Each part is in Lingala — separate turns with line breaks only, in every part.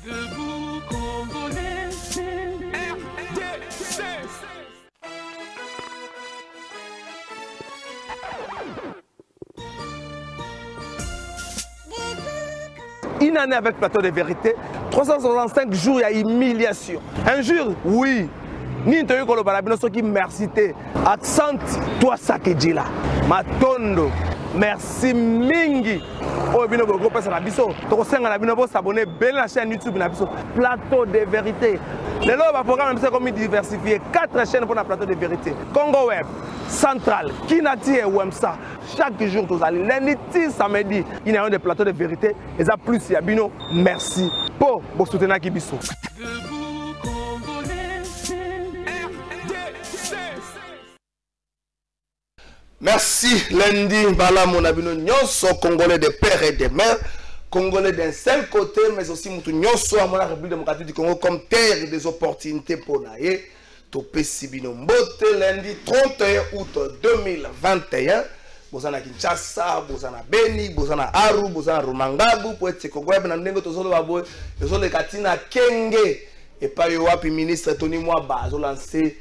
Debout Congolais, RDC.
Une année avec Plateau de Vérité, 365 jours, il y a humiliation. Un jour, oui. Ni ntoyo kolo balabino soki merci te. Accent toi sakedjila. Matondo. Merci mingi. Oh bino boko pesa na biso. Toko senga na bino bo s'abonner belle la chaîne YouTube na biso. Plateau de Vérité. Le lo ba programme biso comme diversifié 4 chaînes pour na Plateau de Vérité. Congo Web, Central, Kinati et Wemsa. Chaque jour tous allez lundi, samedi, il y a un des plateaux de vérité et ça plus il y a bino. Merci pour vous soutenir qui biso. Merci lundi, voilà mon abino nyonso congolais de père et de mère, congolais d'un seul côté, mais aussi moutou nyonso à la République démocratique du Congo comme terre des opportunités pour naïe. Topé Sibino Mbote lundi 31 août 2021. Bozana Kinshasa, Bozana Beni, Bozana Aru, Bozana Rumangabu, pour être Kogweb, Nandengo Tozolo Baboy, Tozolo Katina Kenge, et pas Yoapi ministre Tony Mwaba, ont lancé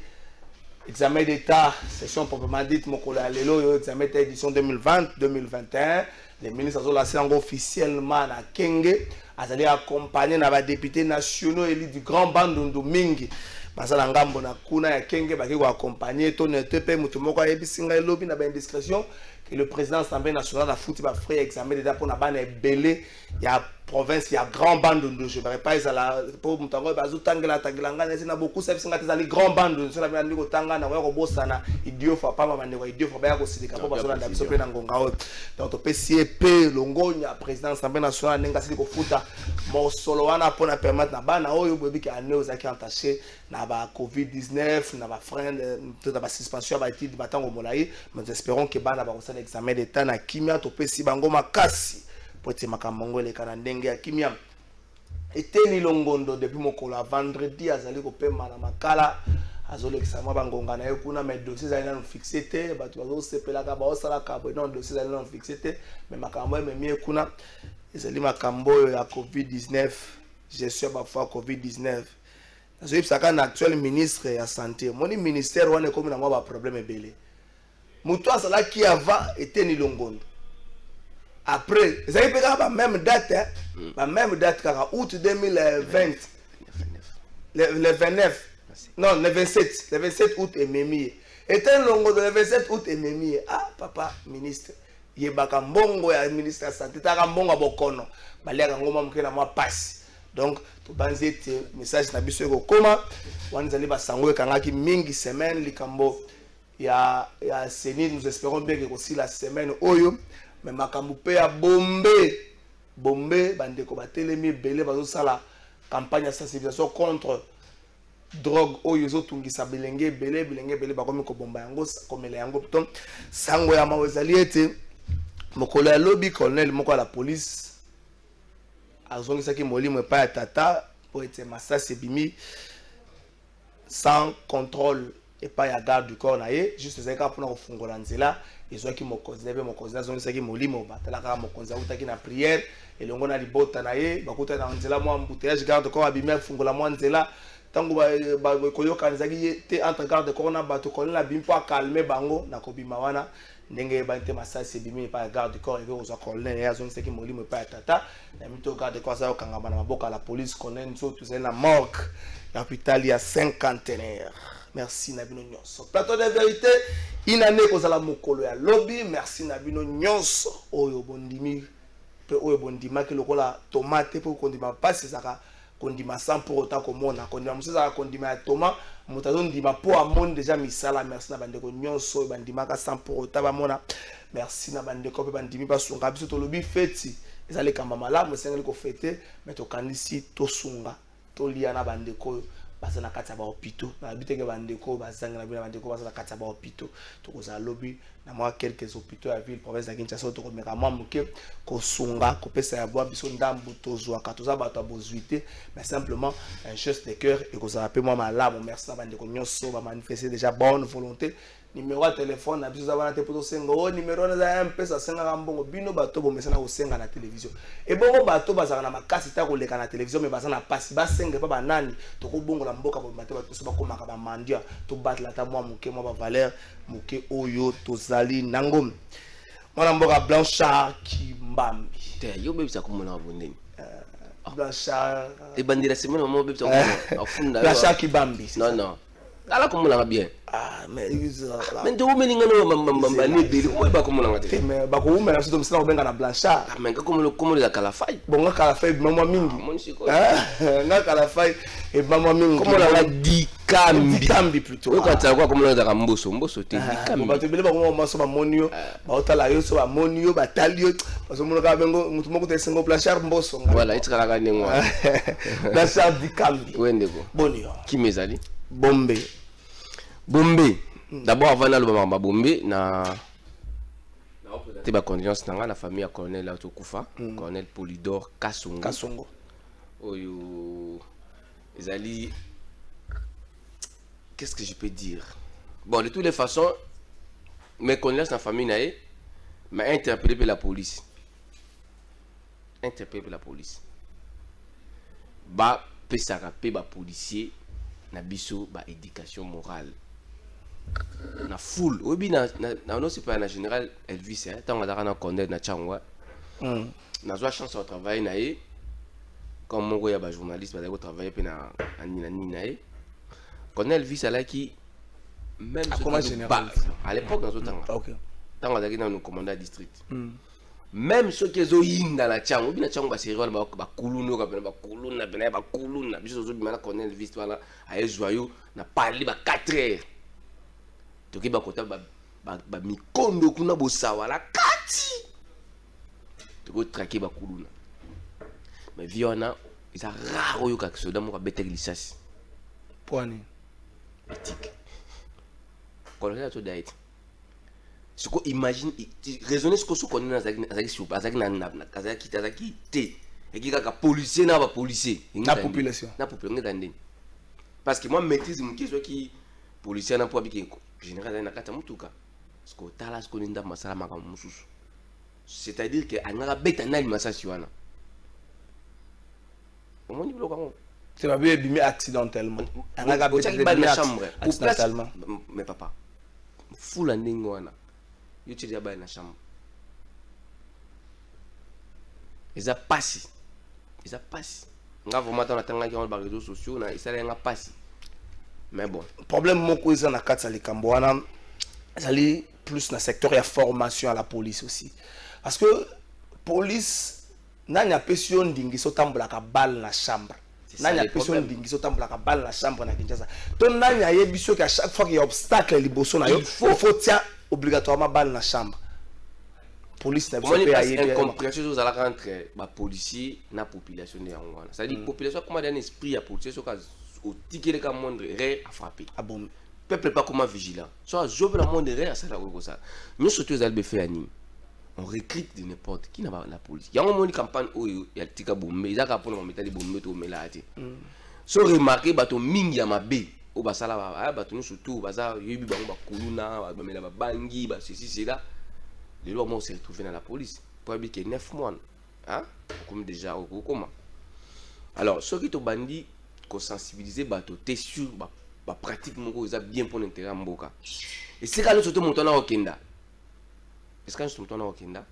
examen d'état, session proprement dite, Mokola Lelo, examen d'état édition 2020-2021. Les ministres ont lancé officiellement à Kenge, à accompagner les députés nationaux élus du Grand Bandundu Mingi. Basala ngambo na kuna ya Kenge baki ko accompagner ton tepe mutumoko ya bisinga elobi na ba indiscrétion que le président de l'Assemblée nationale a foutu ba frère examen d'état pour na bana belé ya province ya grand bande je ne pas la pour mutango bazu tangela tangela na beaucoup ça bisinga tezali grand bande sur la bandi ko tanga na ko bosana idio fa pa mama ndeko idio fa ba ko sidika po basona na biso pe na ngonga o donc to PCP longonya président de l'Assemblée nationale nenga sili ko futa mo solo wana pour na permettre na bana oyo bobi ki ane ozaki entaché na ba Covid-19 na ba frein de ba suspension ba étude batango molayi mais espérons que bana ba kosala examen d'état na kimia to pesi bango makasi pour te makambo le kana ndenge ya kimia eteni longondo depuis mokolo vendredi azali ko pema na makala azolo examen bangonga na ekuna mais dossier za na fixé te bato bazo sepela ka ba osala ka non dossier za na fixé te mais makambo memi ekuna ezali makambo ya Covid-19 gestion ba fois Covid-19. Je suis actuel ministre de la santé. Mon ministère est comme un problème belé. Moutoua Sala qui avant était ni longondo. Après, ça y est même date, la même date car août 2020. Le 29. Non, le 27. Le 27 août et mémie. Était longondo le 27 août et mémie. Ah papa ministre. Yebaka mbongo ya ministre de la santé. Taka mbongo bokono. Balia ngoma mkena moi passe. Donc, tout le message na biso koma wanzali basango kangaki mingi semaine likambo ya seni nous espérons bien que aussi la semaine oyo mais makambo pe ya bombe bandeko batelemi belé bazo sala campagne de sensibilisation contre drogue oyo ezotungisa bilenge belé bakomi ko bomba yango komela yango donc sango ya mawezali ete mokolo ya lobby colonel moko la police azongisaki molimo pa ya tata pour être massage bimi sans contrôle et pas ya garde du corps naie juste zeka pour na fungola nzela ezwaki mokonzi azongisaki molimo batalaka mokonzi utaki na prière elongo na libota naie bakuta na nzela mo embouteillage garde du corps abimi fungola mo nzela tango ba koyoka nzaki te entre garde du corps na bato kolela bimi pour calmer bango na kobima wana ndenge bante massage bimi pa garde du corps et aux colonel et azon seki molimo pa tata na mito garde du corps ça okangama na maboka la police connaît nso tous la morgue l'hôpital il y a 50 ans. Merci Nabino Nyonso. Plateau de vérité inane kozala mokolo ya lobby. Merci Nabino Nyonso oyo bondimi pe oyo bondima ke lokola tomate pour kondima passe ça kondima sans pour autant comme on a kondima museza kondima ya toma mutazo ndima po amone déjà misala. Merci na bandeko nyonso bandima ka sans pour autant ba mona. Merci na bandeko pe bandimi ba sunga biso to lobi feti ezali kamba malamu sengeli ko fete mais to kanisi to sunga to lia na bandeko basa na kati ya ba hôpitaux na biteke bandeko bazanga na bina bandeko basa na kati ya ba hôpitaux to koza lobby na moi quelques hôpitaux ya ville province ya Kinshasa to ko meka moi muke ko sunga ko pesa ya bois biso ndambu to zwa katoza bato bozuité mais simplement un geste de cœur et koza pe moi malamu. Merci na bandeko nyonso ba manifester déjà bonne volonté numéro de téléphone na biso za wana te poto senga o numéro na za mpesa senga mbongo bino bato bo mesana ko senga na télévision et bongo bato bazaka na makasi ta ko leka na télévision mais bazana pasi ba senga pa banani to ko bongo la mboka bo bato bato so ba komaka ba mandia to battre la ta moi moke moi ba valeur moke oyo to zali nangom mwana mboka Blanchard Kimbambi
te yo bebisa ko mona bondeni
Blanchard
e bandira semaine maman bebisa ko afunda
Blanchard Kimbambi
non ala ko mona bien
mais
ndo umeni ngano mamba ni beli ko ba ko mona ngate
mais ba ko umena so msina ko benga na Blanchard
mais ko mo la kala fay
bonga kala fay mama mingi nga kala fay e mama mingi
ko mona la di
kambi plutôt
ko ta ko mona za mboso te di kambi
ba to bele ba ko mo so ba monio ba otala yo so ba monio ba talio ba so mona ka bengo mutu moko te sengo Blanchard mboso
voilà itikala ka nengwa
Blanchard di kambi
wende ko
bonio
kimezali
Bombe.
D'abord avant d'aller à Bombe, na condoléances na la famille à colonel Autokufa, colonel Polydor Kasongo. Oyo Ezali, qu'est-ce que je peux dire? Bon, de toutes les façons, mes condoléances dans la famille nae m'a interpellé par la police. Ba pesaka pe ba policier na biso ba éducation morale. Na full obi na non c'est pas na général Elvis hein tant on a connaître na changwa na zo chance de travailler na e comme mon gars ba journaliste ba travailler pe na ni na e connaît Elvis ala qui même à l'époque dans autant
OK
tant on a dans nos commandant district même ceux qui ont yinda na changwa obi na changwa ba serial ba kuluno ka ba kuluna bena ba kuluna biso zo bi na connaît Elvis voilà a joyeux na parler ba 4 heures toki ba kota ba mikondo kuna bosawa la kati toko traquer ba kuluna mais viona ils a rare yo ka soda mo ka bete glissas
poani
éthique colonel to date ce qu'on imagine raisonner ce qu'on se connaît azaki te et qui ka policier na ba policier
na population
ngandeni parce que moi maîtrise mon question qui policier na po biki général na kata mutuka ce que tala ce qu'on nda masala maka mususu c'est-à-dire que angaka beta na limasasi wana on dit bloquant
c'est pas bien bimé accidentellement angaka beta
na chambre
accidentellement
mais papa fula ndingo wana yo tiri ya ba na chambre ils a passé nga vraiment dans la tanga qui ont les réseaux sociaux na ça nga passé mais bon
problème moko eza na kati ya likambo wana ezali plus na secteur ya formation à la police aussi parce que police nani apesi yo ndingi so tambolaka balle na chambre nani apesi yo ndingi so tambolaka balle na chambre na Kinshasa to nani ayebi so que à chaque fois qu'il y a obstacle liboso na yo il faut tiens obligatoirement balle na chambre police na
biso pe ayebi compréhension aux alaka entre ba policier na population de Angola ça dit population comment d'un esprit à policier so ka au ticket de monde ré à frapper
ah bon
peuple pas comment vigilant soit job la monde ré à ça comme ça nous surtout les albe fait anime on recrute de n'importe qui n'a pas la police il y a un monde campagne où il y a tika bombe ils a capable de mettre des bombes to melati so remarquer bato mingi ya mabe au basala ba bato nous surtout baza yebi bango ba kuluna ba mela ba bangi ba ceci cela les lois m'ont se retrouvé dans la police pour habiter 9 mois hein comme déjà au comment alors ceux qui to bandi qu'on sensibiliser bato t'es sûr ba pratique moko ils a bien pour l'intérêt mboka et c'est quand nous surtout montant na okenda est-ce que nous sommes na okenda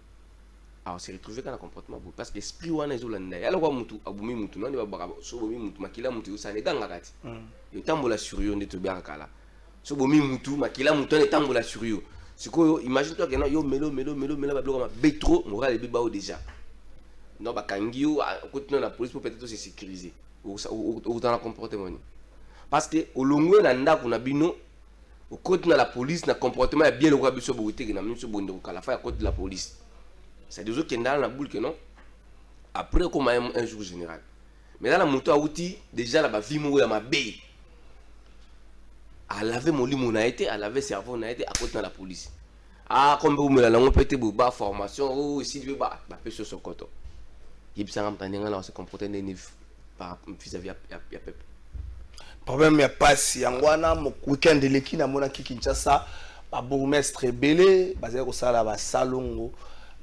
alors se retrouver dans le comportement parce que esprit wana ezolanda alors quoi mutu abumi mutu nani ba so bomi mutu makila mutu usane ganga kati yo tambola sur yo ndeto bien kala so bomi mutu makila mutu ne tambola sur yo c'est quoi imagine toi que non yo melo ba bloka ma betro moral et beba déjà non ba kangio continuer la police pour peut-être se sécuriser ou dans la comportement parce que au longo na ndako na bino au côté de la police na comportement est bien le roi biso boté que na miso bondo kala fa côté de la police c'est des autres qui dans la boule que non après comme un jour général mais dans la moto à outil déjà la ba vie mo ya mabe à laver mon lit mon a été à laver cerveau on a été à côté de la police ah comme vous me la langue peut-être ba formation ou si tu ba pe sur son coton il bisa ngam là se comporter des par vis-à-vis ya peuple
problème ya passe yangwana mo weekend leki na mona ki Kinshasa ba bourgmestre belé basé ko sala ba salongo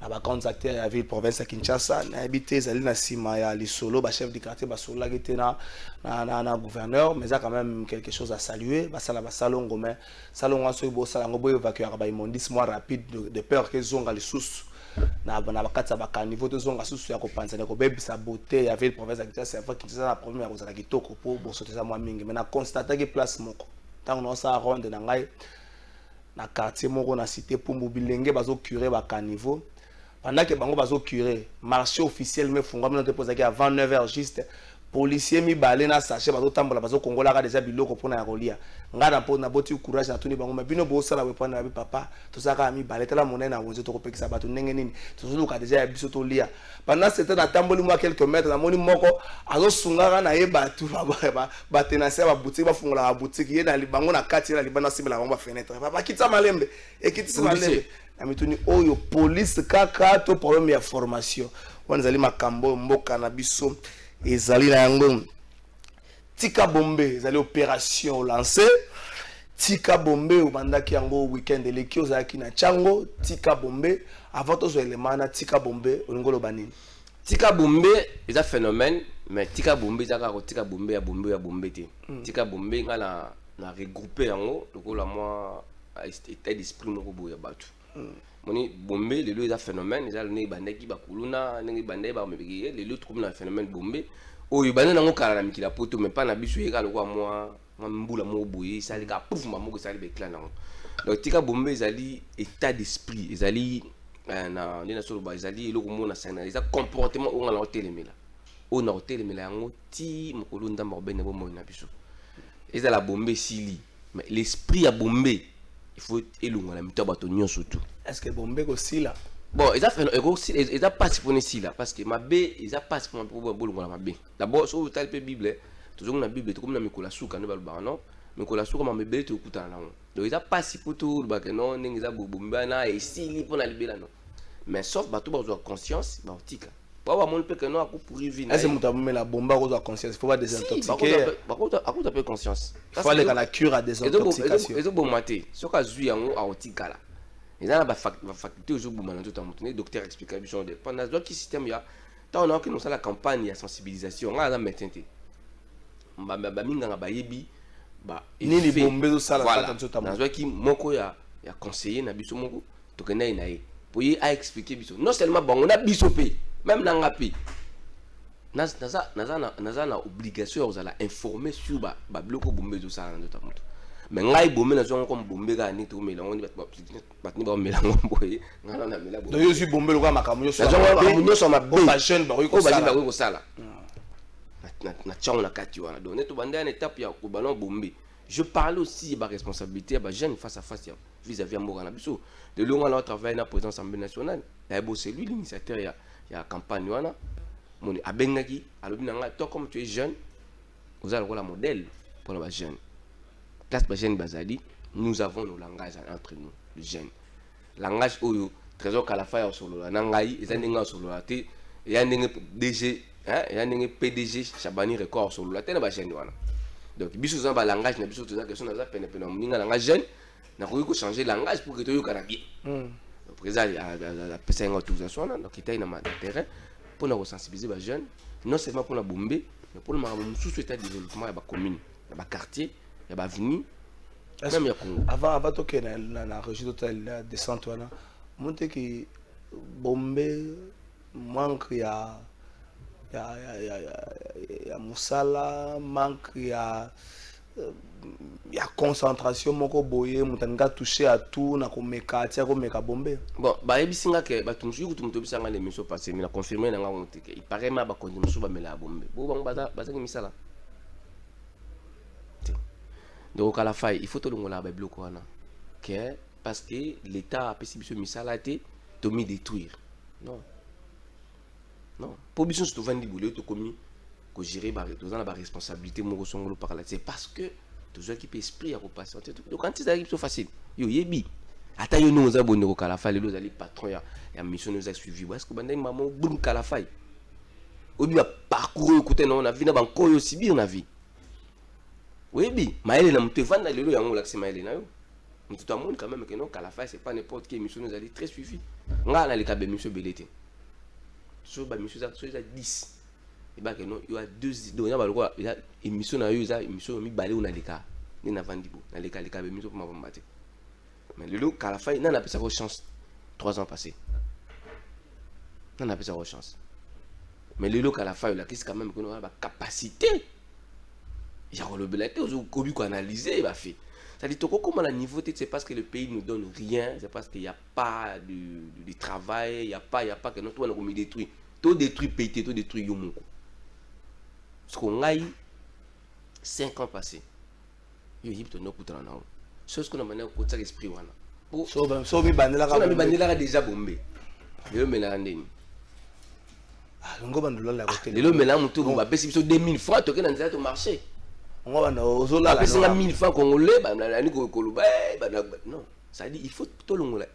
na ba contacter ya ville province ya Kinshasa na habité zali na sima ya lisolo ba chef du quartier ba solo la na gouverneur mais ça quand même quelque chose à saluer ba sala ba salongo mais salongo so bo sala ngo bo évacuer ba immondice moins rapide de peur que zonga les sous na bakatsa ba niveau de zonga sous ya ko panza ko bebisa beauté ya ville province ya Kinshasa c'est Kinshasa na problème ya ko zala kitoko pour bo sortir ça moi mingi mais na constater que place moko tant on sa ronde na ngai na quartier moko na cité Pumbu bilenge bazo curer ba caniveau pendant que bango bazo curer marché officiel me funga me déposer à 29h juste policier mi balé na sachet bazo tambola bazo kongola ka déjà biloko pona ya kolia ngana pona boti courage na tuni bango me bino bo sala we pona na papa to saka mi balé tala monene na wonzo to ko pekisa bato ndenge nini to zuluka déjà ya biso to lia pendant c'était na tamboli moi quelques mètres na moni moko azo sungaka na ye batu ba tenacer ba boutique ba fungola ba boutique ye na libango na kati na libana simela ba fenêtre papa kitsa malembe e kitsa malembe na mituni oyo police kaka to problème ya formation wanzali makambo mboka na biso ezali na yango tika bombe ezali opération lancée tika bombe obandaki yango weekend eleki ozalaki na chango tika bombe avant tozo élément na tika bombe olingolo banini
tika bombe eza phénomène mais tika bombe eza ka tika bombe ya bombe te tika bombe ngala na regrouper yango lokola moi état d'esprit moko boya batu moni bombe lelo eza phénomène eza le bandaki bakuluna ndenge bandai ba mebeki lelo trouve na phénomène bombe oyo bana nango kala na mikila poto mais pas na biso yeka lokwa moi mbula mo boye sali ka pouf mamoko sali be clan nango donc tika bombe ezali état d'esprit ezali na ndena solo ba ezali eloko mona sana eza comportement o ngala hotelemela o na hotelemela yango ti mokolo ndamba obene bo mo na biso eza la bombe sili mais l'esprit ya bombe il faut élonga la mito bato nyonso tout
est-ce que bombe ko sila
bon ils a pas pour ici là parce que ma b ils a pas pour bolonga ma b d'abord sur tel pe bible toujours na bible comme na mikola suka ne balba non mikola suka ma mebe to kutana na donc ils a pas pour tout ba que non ningi za bomba na et sili pour na libela non mais sauf bato ba zo conscience ba otika ba mon pe que non a pour vivre
est-ce que muta la bomba ko zo conscience faut pas désintoxiquer
par contre a peu conscience
il faut aller dans la cure à désintoxication
et bon maté so ka zui yango a otika là ils ont la faculté aux autres moments tout en montant docteur explique bien de pendant ce système ya tant on a que nous ça la campagne de sensibilisation on a maintenant ba minga ba yebi ba
ni les bombes de ça
la tout en montant qui moko ya conseiller na biso moko to kena inaye pour y a expliquer biso non seulement bon on a biso pe même na ngapi na obligation aux la informer sur ba bloco bombe de ça tout en montant mais ngai bombe na zo comme bombe ga ni to mela ngoni batni ba mela ngomboye ngana na mela bombe
donc yo si bombe lo kwa makamunyo so
makamunyo so ma
ba jeune ba
ko sala na tchao na kati wana donc neto bande en étape ya ko ballon bombe je parle aussi ba responsabilité ba jeune face à face vis-à-vis mboka na biso de longa na travail na présidence assemblée nationale la bo c'est lui l'initiateur ya campagne wana moni abengaki alobi na nga toi comme tu es jeune vous allez la modèle pour la jeune classe jeune bazali nous avons nos langages entre nous les jeunes langage oyo trésor kalafa ya solo na ngai ezandinga solo te ya ndenge DG ya ndenge PDG Chabani record solo la tena ba jeune wana donc biso za ba langage na biso toza question na za pene mninga langage jeune na ko changer langage pour que to yoka na bien président la pesa nga autorisation donc itaina na terrain pour na sensibiliser ba jeune non seulement pour la bombe mais pour le sous état de développement ya ba commune ya ba quartier il y a avenue même
avant to que na région totale descente wana monte ki bombe manque ya musala manque ya concentration moko boye mutanga toucher à tout na ko meka tia ko meka bombe
bon ba ebisinga ke batumsu kutu mutobisanga les missions passées mais na confirmer na nga monte ke il paraît ma ba kondimusu ba mela bombe bo bango baza ki misala donc à la faille il faut tout le monde là bloquer wana que parce que l'état a payé biso misala te to mi détruire non pour biso to vandi boulot to komi ko gérer ba to dans la responsabilité mo songolo par là c'est parce que toujours qui peut esprit à repasser donc quand ça arrive c'est facile yo yebi ata yo nous abonné ko kala faille les ali patron ya mission nous a suivi est-ce que bandai maman bun kala faille obi ba parcours écouter non on a vu na banko yo si bien na vie oui bi maele na mtu vanda lelo yango la c'est maele na yo Tout le monde quand même que non, qu'à la fin c'est pas n'importe quelle émission nous allait très suivi. On a les cas de monsieur Belleté. Sur bah monsieur ça 10. Et bah que non, il y a deux donc il y a émission na yo ça émission mi balé on a les cas. Ni na vendibo, na les cas de émission pour m'a battre. Mais le lot qu'à la fin il n'a pas sa chance 3 ans passés. On a pas sa chance. Mais le lot qu'à la fin il a qu'est-ce quand même que nous a la capacité. Il y a le Belleté au cobu qu'on analyser il va faire. Ça dit comment la niveau c'est parce que le pays nous donne rien, c'est parce qu'il n'y a pas de travail, il n'y a pas que notre on a détruit. Tout détruit pays, tout détruit Yomoko. Parce qu'on a eu 5 ans passés. Il y a eu tout notre là. Chose qu'on a mené au côté esprit wana.
So mi bandela
déjà bombé. Le mélandé.
Ah, ngo bandula la côté.
Le méland mutu ba pesi biso 2000 francs toke na nzela to marché.
On va ozo la.
Après 5000 francs congolais ba na ni ko koloba non, ça dit il faut tout longola.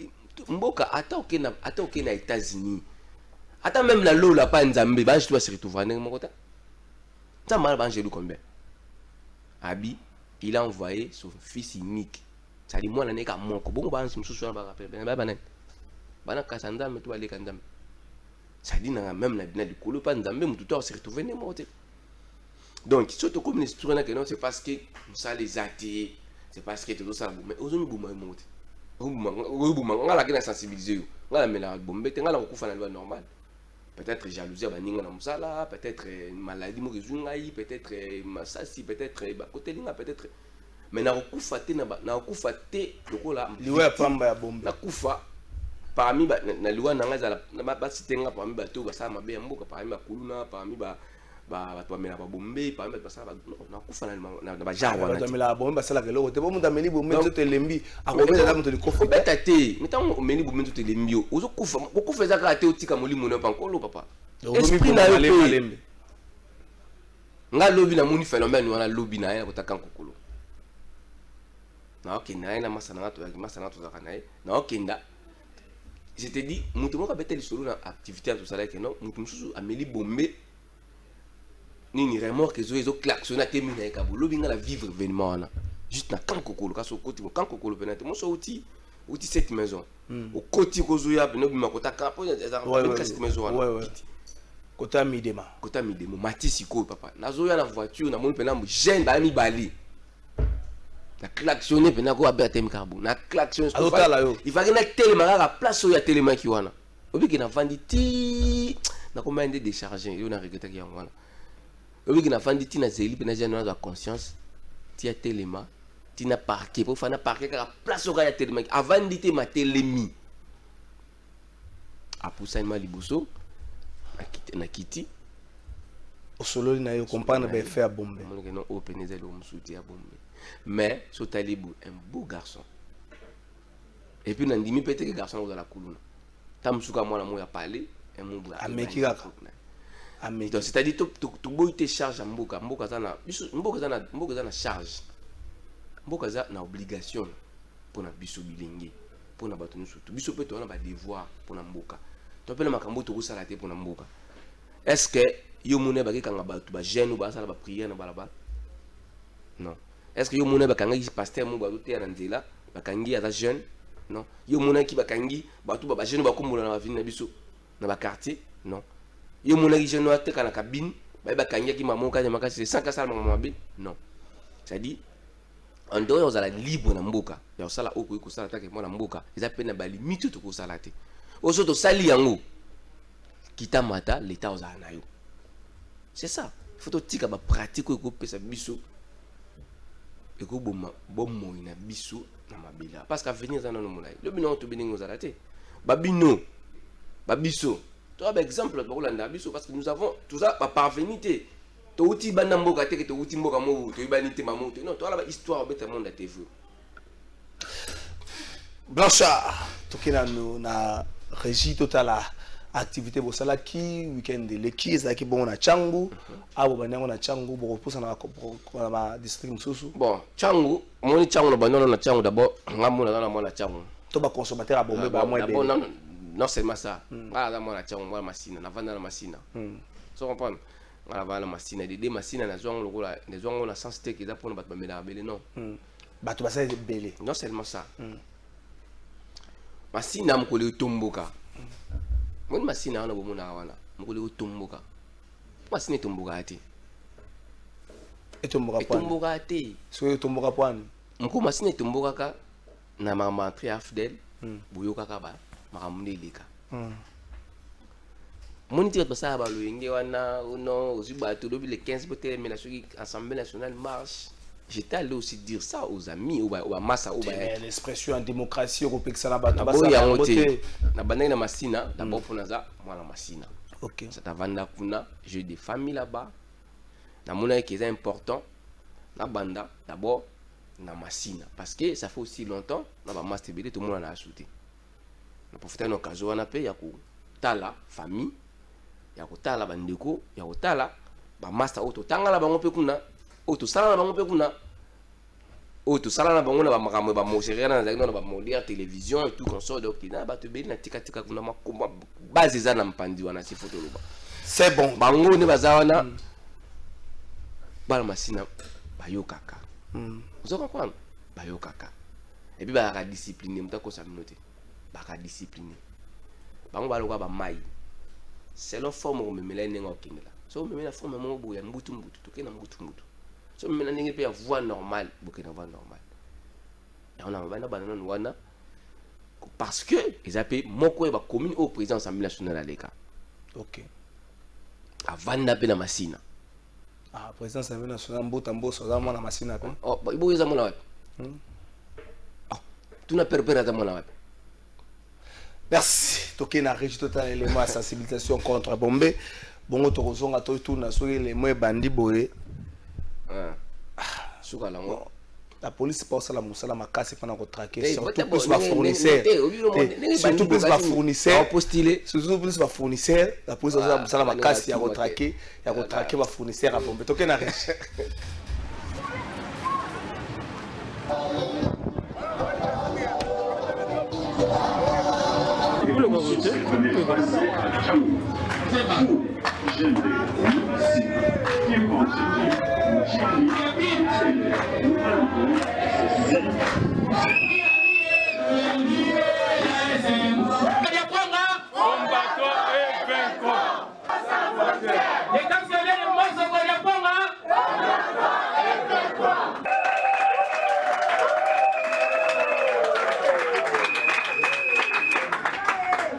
Mboka ata okena États-Unis. Ata même la lo la pa nzambe ba je dois se retrouver ndenge moko ta. Ça mal ba ngelu combien? Abi, il a envoyé son fils unique. Ça dit moi na neka moko. Bongo ba nsi mususu ba rappel. Ba banen. Bana kasanda me to ale kandam. Ça dit même na du kolo pa nzambe mutu to se retrouver ndenge moko. Donc, surtout comme l'esprit que non, c'est parce que ça les athées, c'est parce que tout ça mais aujourd'hui bouma monte. On a la sensibiliser, on a la mélange bombé, on a la recouvre la loi normale. Peut-être jalousie à baninga na musala, peut-être maladie mo rezungai, peut-être masasi, peut-être côté linga peut-être mais na recouvre té lokola
liwa pamba ya bombe.
Na kufa parmi na liwa na ngazala na ba sitenga parmi bato ba sa mabe mboka parmi ba kuluna parmi ba bato bamela babombe parmi bato basala na kufa na bajarwa na
bamela bombe basala ke loko te bo mutu ameli bombe nzoto elembi akobeza la mutu likofa
beta te ntango omeli bombe nzoto elembi ozo kufa kokufa ezaka te otika molimo na pankolo papa esprit na yo pe nga lobi na moni phénomène wana lobi na ya kotaka nkokolo na okenda na masana to zaka na ye na okenda je te dis mutu moko beta lisolo na activité to sala ke non mutu mususu ameli bombe ni remorque zo klaxonner terminer avec abolo binga la vivre événement là juste na kankokolo kaso koti kankokolo penate mo so outi cette maison au koti kozo ya bino bima kota kapo za cette maison là
kota midema
matisi ko papa nazo ya na voiture na moni pena mo jeune ba mi bali na klaxonner pena ko abe atem carbo na klaxonner il va gagner tellement la place ya tellement ki wana obiki na vandi ti na commande décharger yo na regretter ki yango wana oui, qui n'a pas dit que tu as la conscience, tu as téléma, tu n'as parqué, pour faire parqué car la place au gars téléma. Avant de dire ma télémie, à pousser ma liboso, na kiti,
au solo na yo comprendre ben faire bombe.
Mon gars non open les ailes au soutien à bombe. Mais sur Talibou, un beau garçon. Et puis nandimi peut-être que garçon dans la coulona. Tamsuka moi la moi a parlé, un mon bras.
Donc
c'est-à-dire tu boy te charge mboka za na charge. Mboka za na obligation pour na biso bilingi, pour na bato nyusu. Biso pe to na ba devoir pour na mboka. To pe na makambo to kusala te pour na mboka. Est-ce que yo mone ba kanga bato ba jeune ba sala ba prière na balaba? Non. Est-ce que yo mone ba kanga pasteur mo ba te na nzela, ba kangi za jeune? Non. Yo mone ki ba kangi bato ba jeune ba kombola na ville na biso na ba quartier? Non. Yo monaki jeune noir te kana cabine ba kanya ki maman ka nyamaka c'est sans kasala maman mabe non ça dit en dehors aux la libre na mboka ya osala oko ko sala take mona mboka eza pena ba limite to ko sala te oso to sali yango kita mata l'état aux na yo c'est ça faut to tika ba pratique ko pesa biso e ko boma bomo ina biso na mabila parce qu'à venir za na no molai le bino to biningo za te babino babiso. Par exemple, parce que nous avons tout ça par parvenité. Tu outil banambo gâté que tu outil mboka mo tu banité maman non toi la histoire bête monde à TV.
Blanchard, tokena no na régie totale activité bo sala ki weekend de leki ezaki bon na Changu abo banyango na Changu bo posa na ba district mususu.
Bon, Changu, moni Changu na banana na Changu d'abord ngamona na mona Changu.
To ba consommateur a bombe ba moins
non seulement ça voilà moi la tiens moi machine na vendre la machine tu comprends voilà la machine des machines na zong lokola les zong na sensité qu'ils apprennent ba mela bele non
bato basa belé.
Non seulement ça. Masina mokole tomboka. Mon masina wana bomona wana. Mokole tomboka. Masina tomboka ate.
Etomboka pwani.
Tomboka ate.
So etomboka pwani.
Mko masina tomboka ka na mama très fidèle. Buyoka ka ba makamune leka. Mon dit que ça va le yenge wana non aussi bato le 15 peut-être mais la Assemblée nationale marche. J'étais allé aussi dire ça aux amis ou à massa ou
l'expression en démocratie au Pexana na bato
basa ya côté na bandai na masina d'abord pour naza moi la masina.
OK.
Ça t'a vanda kuna, j'ai des familles là-bas. Na mona qui est important na banda d'abord na masina parce que ça fait aussi longtemps na ba master belé tout le monde a ajouté. Na profiter une occasion wana pe ya ko tala famille ya kotala bandeko ya kotala ba master auto tangala bango pe kuna auto sala na bango pe kuna auto sala na bango na ba makambo ba moshere na za na ba molia télévision et tout consort donc na ba te be na tika tika kuna makoma base za na mpandi wana si photo loba
c'est bon
bango ne bazawana bala masina bayokaka vous comprenez bayokaka et puis ba ka discipliner mutako sa minote ba ka discipliner bango baloka ba mai c'est la forme où me mélène en Kenya. So me mélène la forme où boya mbutu mbutu toke na mbutu mbutu. So me mélène ngi pe voix normale, boke na voix normale. Et on a bana bana wana parce que ils appellent moko ba commune au président Assemblée nationale à l'eka.
OK.
Avant d'aller na masina.
Ah président Assemblée nationale mbota mboso za mona masina pe.
Oh ba ibo za mona wapi? Ah, tu na perpéra za mona wapi?
Merci. Toké na régi total élément à sensibilisation contre Bombé. Bongo tokozonga to tout na soki les moyens bandi boye.
Suka lango.
La police pense à la musala makasi pendant qu'on traquer surtout plus ma fournisseur. Surtout plus ma fournisseur. Surtout plus ma fournisseur. La police pense à la musala makasi ya ko traquer ma fournisseur à Bombé. Toké na régi.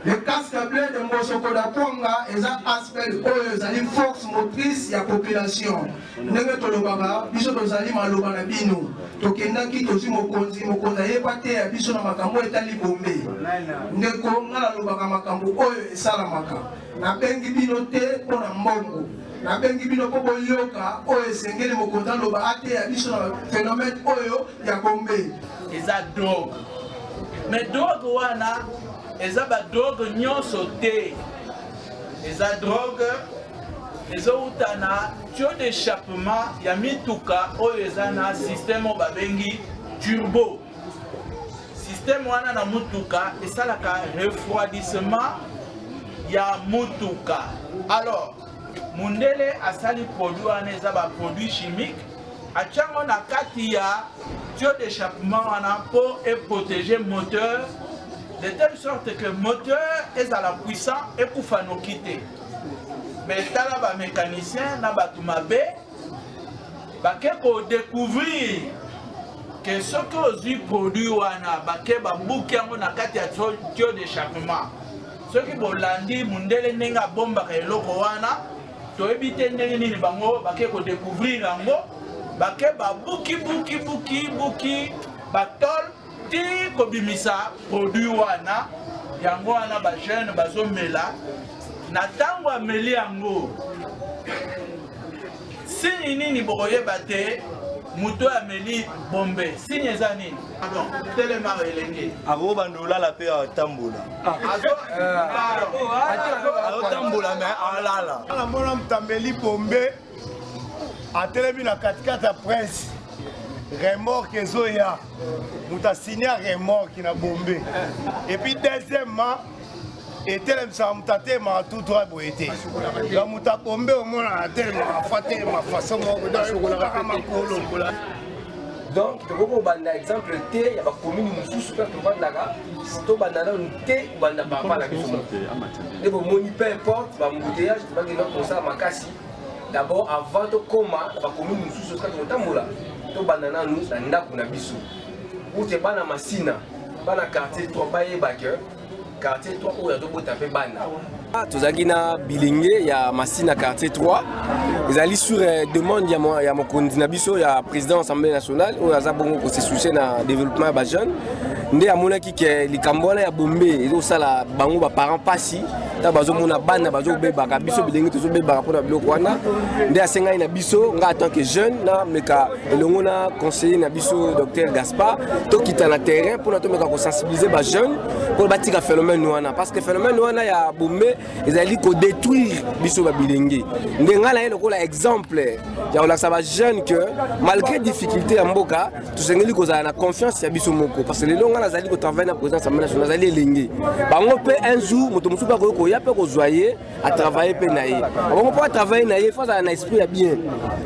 Le casque bleu de Mbosoko Daponga est un aspect de une force motrice de la population. Nous avons biso tozali maloba na bino. Tokendaki tozi mokonzi ayebate ya biso na makambo etali Bombe. Ndeko ngala lobaka makambo oyo esalamaka. Nabengi bino te pona mbongo. Nabengi bino po boyoka oyo esengeli mokonzi aloba ate ya biso na phénomène oyo ya Bombe.
Eza drogue. Mais drogue wana eza ba drogue nyonso te. Eza drogue ezotana tio d'échappement ya mituka oyo eza na système o babengi turbo. Système wana na mutuka esalaka refroidissement ya mutuka. Alors mundele asali produit wana eza ba produit chimique achango na kati ya tio d'échappement wana pour protéger moteur de telle sorte que le moteur est à la puissance et pour faire nous quitter. Mais là, les mécaniciens, ils découvrir que ce que les produits sont d'échappement. Ce qui est landi, mundele nenga bomba ke loko wana, to ebite ndenge nini bango bakeko découvrir yango, bakeba buki batol ti kobimisa produit wana yango wana ba jeune bazomela na tango ameli yango signe nini bokoyeba te muto ameli Bombe signe eza nini pardon telema elenge
ako bandola la pe atambola atambola mais alala ala mona mtambeli Bombe atelemi na katikati ya prince remorque ezoya muta signé remorque na Bombe et puis deuxièmement etelemisa mutate ma tout droit boyete la muta Bombe au mona atelema afate ma façon moko da sokola makolo
Donc, tu peux par exemple, il y a des communes qui sont super souvent là, tu vas dans le thé, tu vas dans papa la maison. Et bon, peu importe, l'embouteillage, tu vas dire comme ça, ma cassi. D'abord, avant de coma, la commune qui sont super là, tu vas dans nous, dans la biso. Ou tu vas dans ma sina, dans le quartier 3, quartier 3, où il y a deux bouts de bana. Tozaki na Bilingue, il y a Massina quartier 3. Ils allaient sur demande, il y a mon candidat biso, il y a président de l'Assemblée nationale, où il y a bon pour se soucier dans développement des jeunes. Ndé a mon qui que les Cambodgiens a bombé, et ça la bango ba parents passi. Ta bazo mona bana bazo be baka biso Bilingue to be baka pour na biloko wana. Ndé a senga na biso, nga en tant que jeune na meka elongo na conseiller na biso docteur Gaspard, to kita na terrain pour na to meka ko sensibiliser ba jeunes pour bâtir un phénomène wana parce que phénomène wana ya bombé ils allaient détruire biso ba Bilingue. Ndenga na lokola exemple ya ola saba jeune que malgré difficulté ya mboka to sengeli ko za na confiance ya biso moko parce que les longa nazali ko travailler na présidence nationale nazali elengi bango pe un jour moto musu ba ko ya pe ko zoyer à travailler pe na ye bango pas travailler na ye face à na esprit ya bien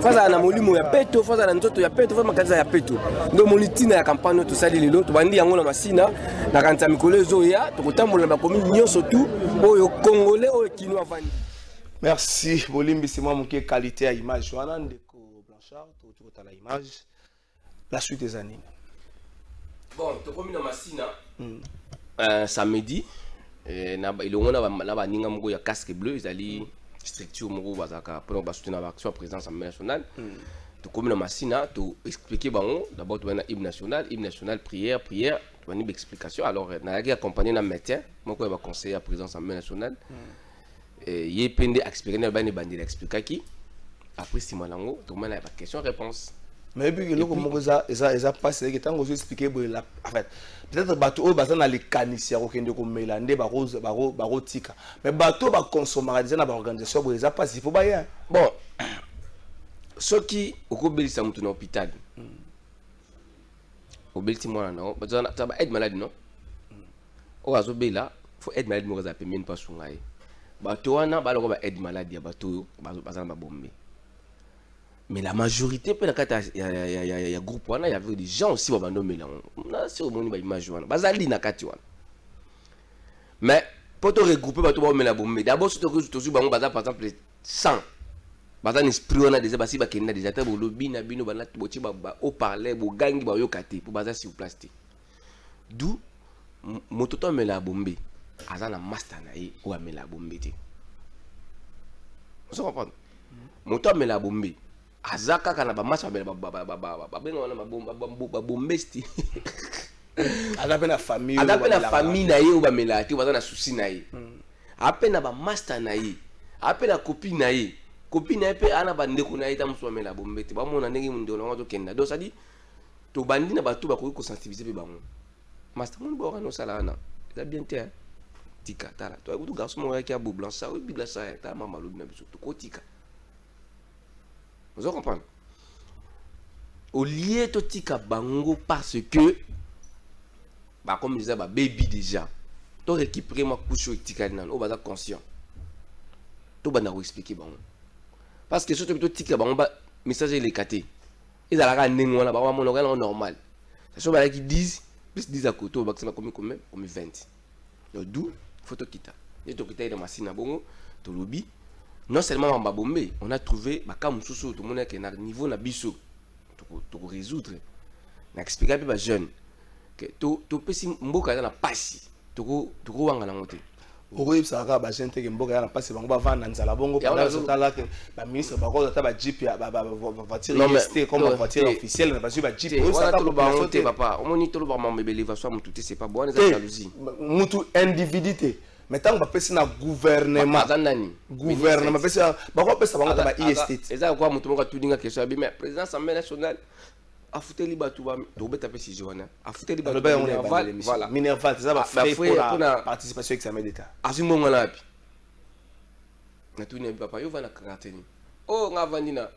face à na molimo ya peto face à na nzoto ya peto face makaza ya peto ndo monitina ya campagne to sali lelo to bandi yango na masina na kanta mikolo zoya to kotambola ba commune nyonso tout oyo congolais oyo kino avani.
Merci Bolimbi, c'est moi qui qualité à image wana ndeko Blanchard to tu la image la suite des années.
Bon, tu as dans Massina samedi, il y a un casque bleu, ils allaient structure pour soutenir l'action présidence de l'Assemblée nationale. Tu as dans Massina, tu as expliqué d'abord tu as l'hymne national, prière, tu as une explication. Alors, tu as accompagné un médecin, moi je conseiller à la présidence de l'Assemblée nationale. Il y a une explication. Après, si tu as une question-réponse.
Mais puis le comment ça passe que tant que je expliquer en fait peut-être bateau bazana les canisiers au kende ko melande baro tika mais bateau ba consommer déjà na ba organisation bo ça passe il faut bailler
bon ceux qui au kobelisa mutu na hôpital obelti mwana na bazana ta ba aide malade non o azobela faut aide malade mo za pemien pas sungai bateau wana ba loko ba aide malade ya bateau bazana ba bombe. Mais la majorité, il y a un groupe, il y avait des gens aussi qui ont nommé là. C'est au moment où image bazali na kati wana. Mais pour te regrouper, tu vas mettre la bombe. D'abord, si tu as par exemple 100. Bazan esprit on a déjà basi ba kenda déjà tabo lobby na bino bana boti ba au parler bo gangi ba yo kate pour bazan sur plastique. D'où mototo met la bombe. Azana master na yi ou met la bombe té. Vous comprenez? Moto met la bombe. Azaka kana ba match ba benga wana ba bombesti
adape na famille
na ye ou ba melati ou bazana souci na ye apena ba master na ye apena copine na ye pe ana ba ndeko na ye ta muso mela bombeti ba mona ndenge mundo na to kenda donc ça dit to bandi na ba to ba ko sensibiliser pe bango master mon bo kana sala na ça bien té tika tala to ko garçon mo ki a bo blanc ça ou bigla ça ta mama lo na biso to ko tika. Vous comprenez? Au lieu de tika bango parce que, bah comme je disais, bah baby déjà, tu récupérer ma couche et tika nan, on va être conscient. Tu vas nous expliquer bango. Parce que surtout que tika bango bah message est écarté. Ils allaient à n'engo là, bah on mon organe normal. C'est sûr bah qui disent, plus 10 à côté, bah c'est comme 20. Donc d'où photo kita. Et tu kita dans machine à bongo, tu lobby. Non seulement en Babombe, on a trouvé tout le monde qui est à niveau na biso pour résoudre. On a expliqué à les jeunes que tu peux si mboka na pasi, tu wanga na moté.
Oui, ça va ba gente que mboka na pasi bango ba vanda nzala bongo pendant ce temps là que ba ministre ba ko ta ba jeep ba voiture restée comme voiture officielle na ba jeep
ça ta ba monter papa. On moni to ba mambele va so mututé c'est pas bon les jalousie.
Mutu individualité. Mais tant que tu as un gouvernement, gouvernement, tu as un IST.
C'est ça quoi, tu as une question. Mais le président de l'Assemblée nationale a foutu les bateaux, tu as tapé si jeune. A foutu les bateaux.
Voilà. Minerval, c'est ça, pour la participation à l'examen d'État.
À ce moment-là, tu as dit, papa, tu vas la carte. Oh, on a vendu là.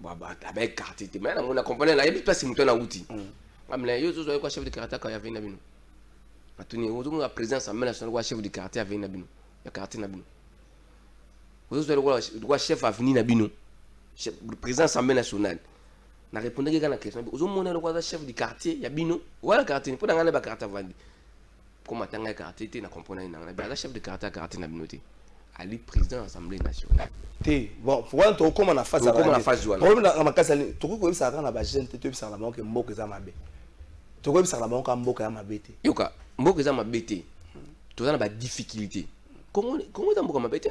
Bah, tu as une carte. Mais on a compris, il y a des places qui sont outil. Mais il y a un chef de carte qui a venu. Vous avez président de l'Assemblée nationale, chef de quartier à venir Nabino. Le quartier Nabino. Vous avez le chef à venir Nabino. Le président de l'Assemblée nationale. na répondre à la question aux hommes le chef du quartier ya bino voilà quartier pour dans ba quartier vandi comment tanga quartier te na comprendre na ba chef de quartier na bino te ali président de l'Assemblée nationale
te bon voilà to comme na face problème na makasa to ko bisa kana ba jeune te to bisa la banque mboka za mabe to ko bisa la banque mboka ya mabe te
yoka mboka za mabe te to na ba difficulté comment ta mboka mabe te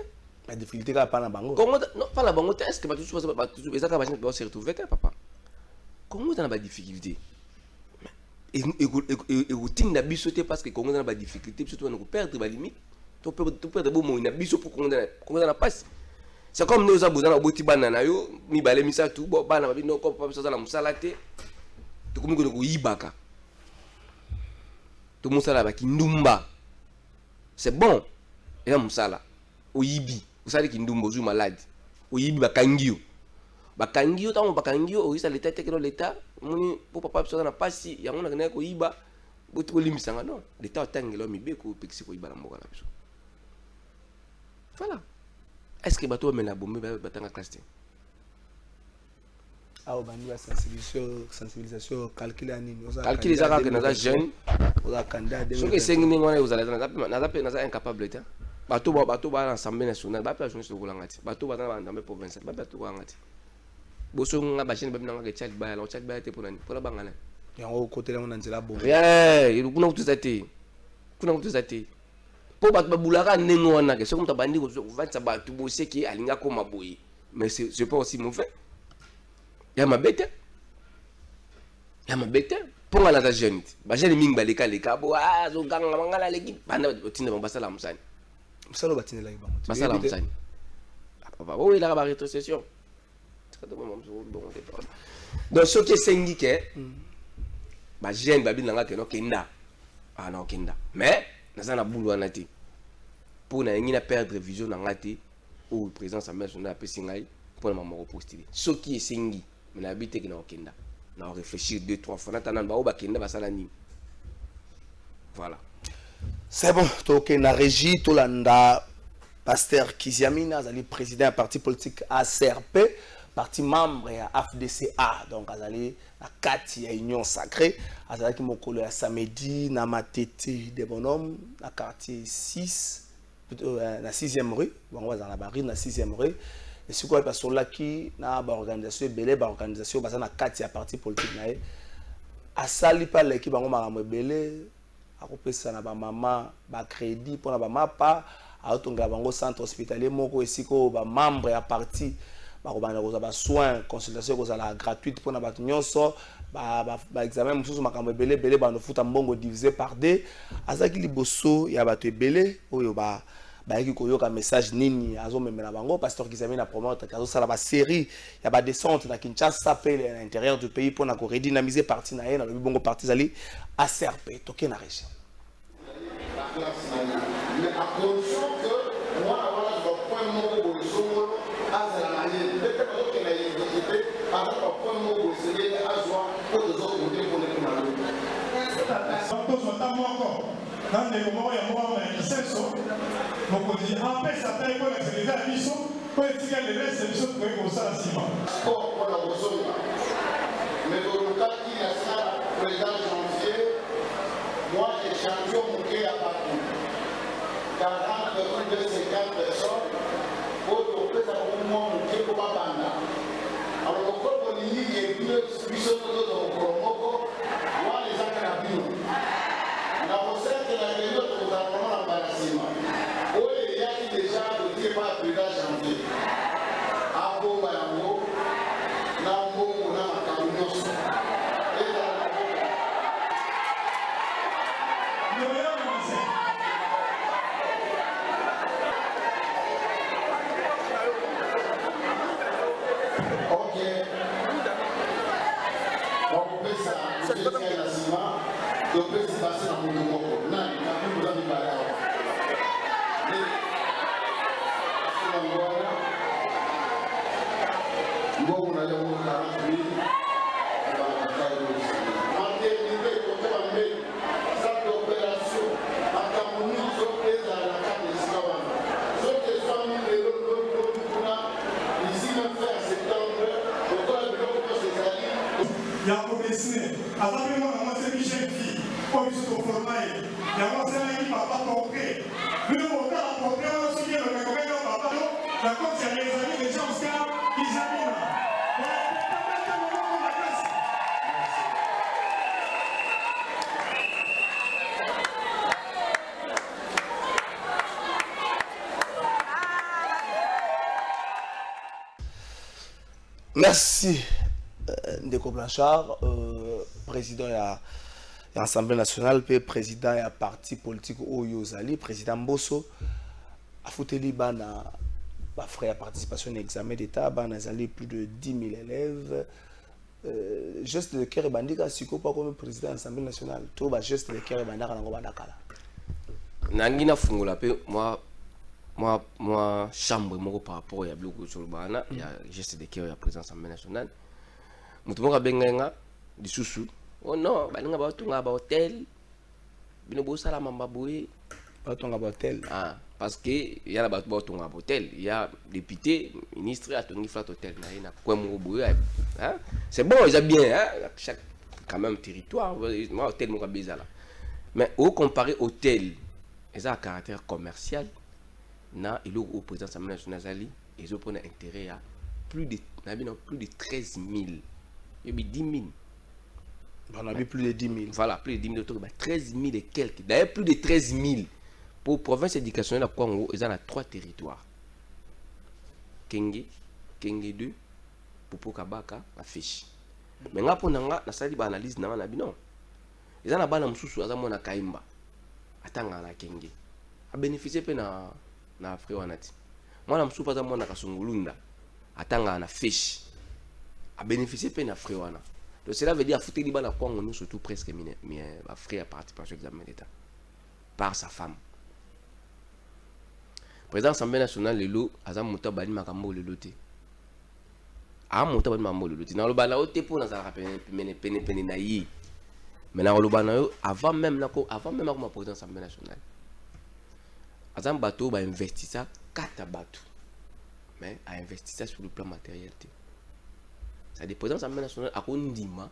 la difficulté ka pa na bango
non pas la bango est-ce que ba tout ezaka ba jeune se retrouver papa comment ta na ba difficulté et routine na biso te parce que comment ta na ba difficulté surtout on perdre ba limite tu peux de bon na biso pour comment na passe c'est comme nous avons besoin de bana na yo mi balé mi ça tout bon bana ba bino ko pa ça na musala te to komi ko yibaka to musala ba kindumba c'est bon et la musala oyibi usali kindumba ozu malade oyibi bakangio tango bakangio oyisa l'état te que l'état moni pour papa ça na passe yango na ko yiba boto limisanga non l'état otangelo mi be ko pexi ko yiba na mboka na biso. Voilà. Est-ce que bateau met la bombe batanga classe?
Ah on va sensibilisation calculer ani
calculer ça que nous jeunes
aux candidats
ce que c'est ngini ngwana aux allez na incapable ta bateau ba l'Assemblée nationale ba personne sur ngati bateau ba na ndambe provincial ba bateau ngati boso nga ba chaîne ba binanga ke chat ba la chat ba te pour la bangana
yango côté là on nzela bombe
rien il kuna kutuzate pour battre babulaka nengo wana que c'est comme ta bandi ko vatsa batu bosé qui alinga ko maboyi mais c'est pas aussi mauvais ya mabete pour la jeune ba jeune mingi baleka leka bo zo ganga mangala leki banda otinda basala musani
musalo batinda la bango
basala musani papa oui la ba rétrocession donc ce qui sengi que ba jeune babi nanga ke no kenda non kenda mais na boulot wana te pour na ngina perdre vision na ngati ou président sa mère na pesi ngai pour na mama postuler ce qui est sengi mais na habiter que na okenda na réfléchir 2-3 fois na tana ba o ba kenda basala ni voilà
c'est bon to na régie to landa pasteur Kiziamina azali président du parti politique ACRP parti membre ya AFDCA donc azali na kati ya union sacrée azali ki mokolo ya samedi na matete de bonhomme na quartier 6 na 6e rue bango bazala bari na 6e rue et ce quoi parce là qui na ba organisation belé ba organisation bazana kati ya parti politique na ye asali pa l'équipe bango makambo belé akopesa na ba mama ba crédit pour na ba mapa aotonga bango centre hospitalier moko esiko ba membre ya parti ba soins consultation gratuite pour na ba nyonso ba examen mususu makambo belé ba no futa mbongo divisé par 2 azaki liboso ya bato ebele oyo ba yaki koyoka message nini azo memela bango pasteur Kiziamina promote kazo sala ba série ya ba descente na Kinshasa pe à l'intérieur du pays pour na ko redynamiser parti na na bongo parti zali ACRP toke na région
mais à condition que moi avoir le point moko bolsongo azala na ye peut-être que na yé avec le point moko bolsongo azwa pour les autres côtés pour les commandos
santos matamo encore dans les moments ya moi na kisenso mokozi apesa ta ko na service à biso ko etika le reste biso ko ko sala sima
pour la bolsongo mais dans le cas qui a ça président janvier moi j'ai champion monté à partout 40 de 50 personnes pour que ça moment monté pour pas banda alors pourquoi on dit que plus biso de promoko moi les acarabino la recette de la réunion nous avons l'embarrassement où il y a déjà le dire pas président janvier à Bobango na mbongo na makamioso
Assemblée, moi, c'est Michel Fille. Comme je suis au format, il y a moi, c'est là qui va pas porter. Nous, on va porter, on se dit, le recommande, on va pas. La cause, c'est les amis, les gens, ils animent.
Merci, Ndeko Blanchard, président de l'Assemblée nationale, puis président de parti politique Oyozali, président Mbosso, a foutu Bana, frère participation à l'examen d'État, Bana plus de 10 000 élèves. Geste de cœur et bandika, si pas comme président de l'Assemblée nationale, tout va geste de cœur et bandaka dans le Bandakala.
Nangina Fungola, moi, chambre par rapport à Bloco sur le Bana, il y a geste de cœur et la présidence de l'Assemblée nationale. Moutoumora Bengenga, du sous-sous. Oh non, il y a un hôtel. Il y a un hôtel. Ah, parce qu'il y a un hôtel. Il y a député, ministre, à ton flat hôtel. C'est bon, ils ont bien. Chaque quand même territoire. Moi, hôtel, moi, bizarre. Mais au comparé hôtel, ils ont un caractère commercial. Il y a au président de l'Assemblée nationale, ils ont un intérêt à plus de 13 000. Il y a 10 000.
On a vu plus de 10 000.
Voilà, plus de 10 000. 13 000 et quelques. D'ailleurs, plus de 13 000. Pour la province éducationnelle à Congo, ils ont 3 territoires. Kenge 2, Popo Kabaka, la fiche. Mais là, pour nous, on a une analyse. Non. Ils ont un sous à Kaimba. Attends, à Kenge. A bénéficié de na Fréwanati. Moi, je suis pas à Kasungulunda. Attends, à fiche. A bénéficié de na Fréwana. Donc cela veut dire que foutre liba na Congo nous surtout presque mes frères participation à l'examen d'État par sa femme. Président de l'Assemblée nationale le lot azam monta bani makambo le loté. A monta bani makambo le loté. Na lo bana oté pour na za rappeler pene na yi. Mais na lo bana avant même comme président de l'Assemblée nationale. Azam bateau ba investir ça 4 bateaux. Mais a investi ça sur le plan matériel. Ça dépend de l'Assemblée nationale à Kondima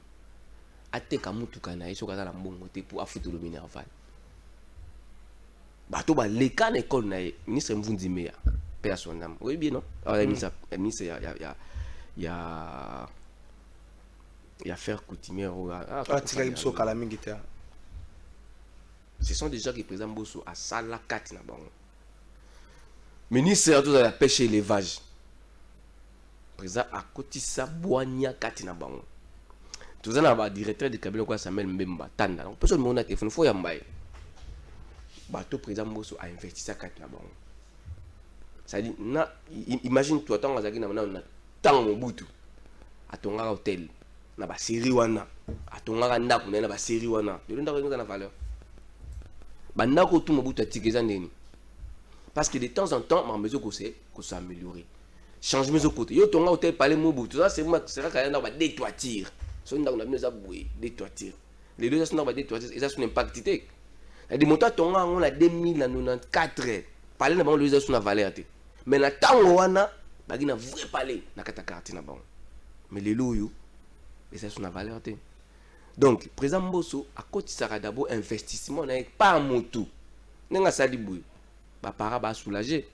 à Tekamutukana et sur la Mbongote pour affouter le minerval. Bateau ba l'école école na ministre Mvundimea personne n'am. Oui bien non. Alors ministre il y a faire coutumier ce sont des gens qui présentent Bosso à Sala 4 na bango. Ministre de la pêche et l'élevage. Président à Kotissa Boania Katina Bango. Tout ça, le directeur du cabinet quoi Samuel Mbemba Tanda. Donc personne mon téléphone faut yambaye. Bateau président Bosso a investi ça Katina Bango. Ça dit na imagine toi tant azaki na tant Mobutu. A ton hôtel na ba série wana. A ton ndako na ba série wana. De ndako na valeur. Ba ndako tout Mobutu atikeza ndeni. Parce que de temps en temps ma mesure que ça amélioré. Changement de côté. Yo tonga hôtel palais Mobutu. Ça c'est moi sera quand même va détoiture. Son dans la nous a boué détoiture. Les deux sont dans détoiture et ça son impact té. Et des montants tonga on a 2094. Palais na bango les sur valeur té. Mais na tango wana ba gina vrai palais na kata quartier na bango. Mais les loyo et ça sur valeur té. Donc président Mbosso à côté ça d'abord investissement na pas moto. Nenga sali boué. Ba para ba soulager.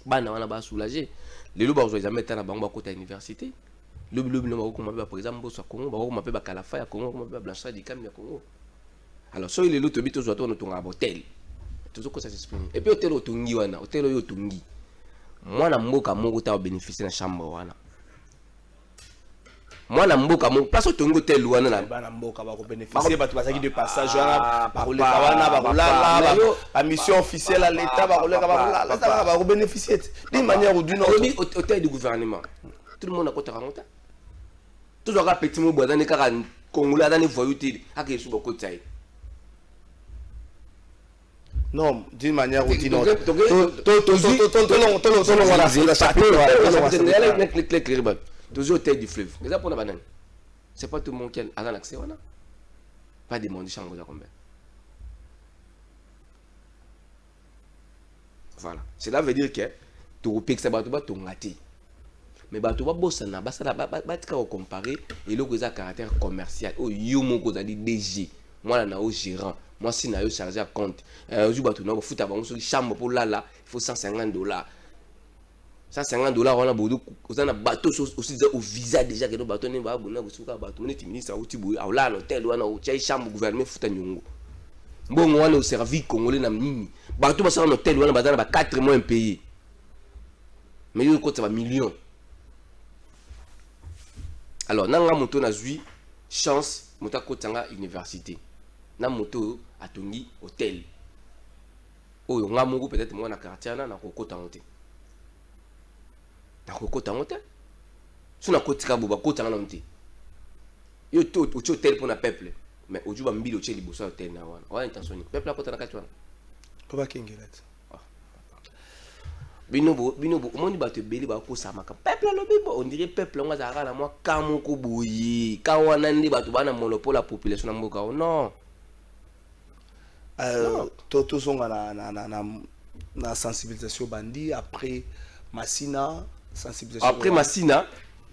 Bana wana ba soulager. Les loups ont jamais été à la côté à l'université. Le par exemple, au Congo, on va Kalafa à Congo, on va Blanchard du Cam à Congo. Alors, soit les loups te mettent au hôtel. Toujours que ça s'exprime. Et puis, hôtel au Tungi, hôtel au Tungi. Moi, na mboka mongo ta bénéficier de la chambre wana. Moi, na mboka mongo place au Tungi hôtel wana na
mboka ba ko bénéficier ba tubasaki de passage wana ba rouler kawana ba rouler la mission officielle à l'état ba rouler ba ba ko bénéficier d'une manière ou d'une autre.
Hôtel du gouvernement. Tout le monde a côté remonter. Toujours un petit mot dans les cas congolais dans les voyoutés à qui sous beaucoup de taille.
Non, d'une manière ou d'une autre.
Toujours hôtel du fleuve. Mais ça pour la banane. C'est pas tout le monde qui a un accès. Pas demander chambre de combien. Voilà. Cela veut dire que tu piques ça, tu vas te rater. mais bato ba bossana basala batika ko comparer et le cause caractère commercial o yo moko za di DG moi na au gérant moi si na yo chargé à compte aujourd'hui bato na futa bango sur chambre pour là il faut $150 $150 on a beaucoup on a bateau aussi au visa déjà que nos bateaux ne ba bona ko suka bateau ne ministre au tibu au là l'hôtel wana au chai chambre gouvernement futa nyongo mbongo wana au service congolais na nini bateau ba sa hôtel wana bazana ba 4 mois impayé mais yo ko ça va millions. Alors, nanga moto na zui chance moto kotanga université. Na moto atongi hôtel. Oyo nga mongo peut-être moi na quartier na kokota hotel. Na kokota hotel. So na kotika buba kotanga na hotel. Yo to hôtel pour na peuple. Mais oju ba mbilo che liboso hôtel na wana. Wa intention ni peuple akota na katwana.
Papa Kingelet.
Bino omoni bato ebeli bakosamaka peuple alobi bo on dirait peuple ngo azalaka na mwa kamoko boye ka wana nde bato bana monopole la population na mboka non
tozonga na sensibilisation bandi après Massina sensibilisation
après Massina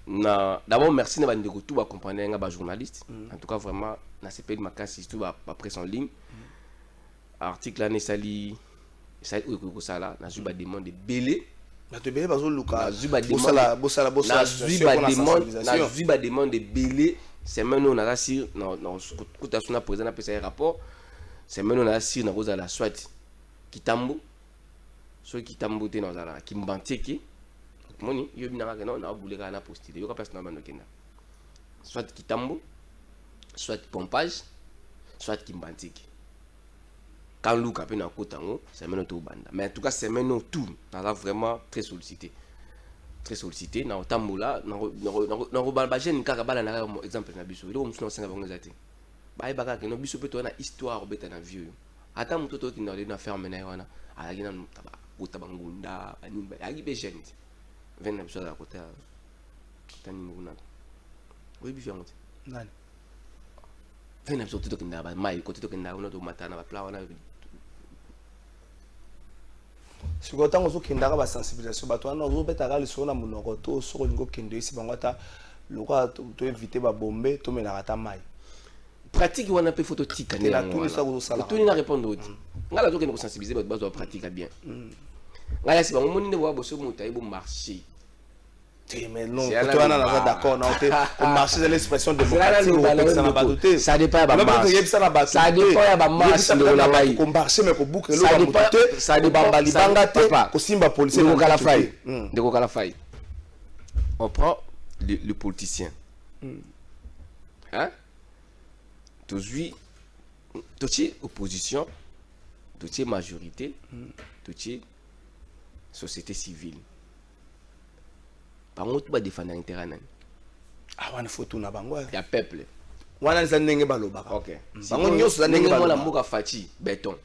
na d'abord merci na bandeko tout ba comprendre nga ba journaliste en tout cas vraiment na CPD makasi tout ba presse en ligne article là ne sali ça ça là na zuba demande de belé
na te belé bazo luka
na zuba demande de belé c'est maintenant on a rassi na cotation na président na pesa rapport c'est maintenant on a rassi na rosa la soit kitambo so kitambo te na zala kimbanteke moni yo binanga non na buleka na postile yo ka personne na kenda soit kitambo soit pompage soit kimbanteke. Quand Luka a un cotango, c'est maintenant tout banda. Mais en tout cas, c'est maintenant tout. On a vraiment très sollicité. Très sollicité. Dans le temps là, dans le jeune Kakabala, na exemple na biso. Il est au 5 ans zati. Bah ibaka que no biso peut na histoire beta na vieux. Ata mutoto qui na faire mener wana. Ala gina taba utabangunda animba. Agi be jeune. Venez biso à côté. Tani nguna. Oui bi fiango.
Nani.
Venez biso tout kinda ba mai côté to kinda una to matana ba pla wana.
Si vous avez une sensibilisation, vous avez une éviter de bomber, tu mets
pratique ou on a peu phototique. Tu n'as répondre autre. On a donc sensibiliser votre base de pratique bien. On a si on monte de voir bosser monter bon marché.
Mais non, tu es d'accord, on marché de l'expression démocratique.
Ça dépend à Bamba. Ça dépend à Bamba. Ça dépend. On prend le politicien. Hein? Tu es opposition, tu es majorité, tu es société civile. Par contre, tu vas défendre l'intérêt.
Ah, on a photo na bango.
Il y a peuple.
On a des nenge baloba.
OK.
Bango nyos za nenge baloba.
La mboka Fati, béton.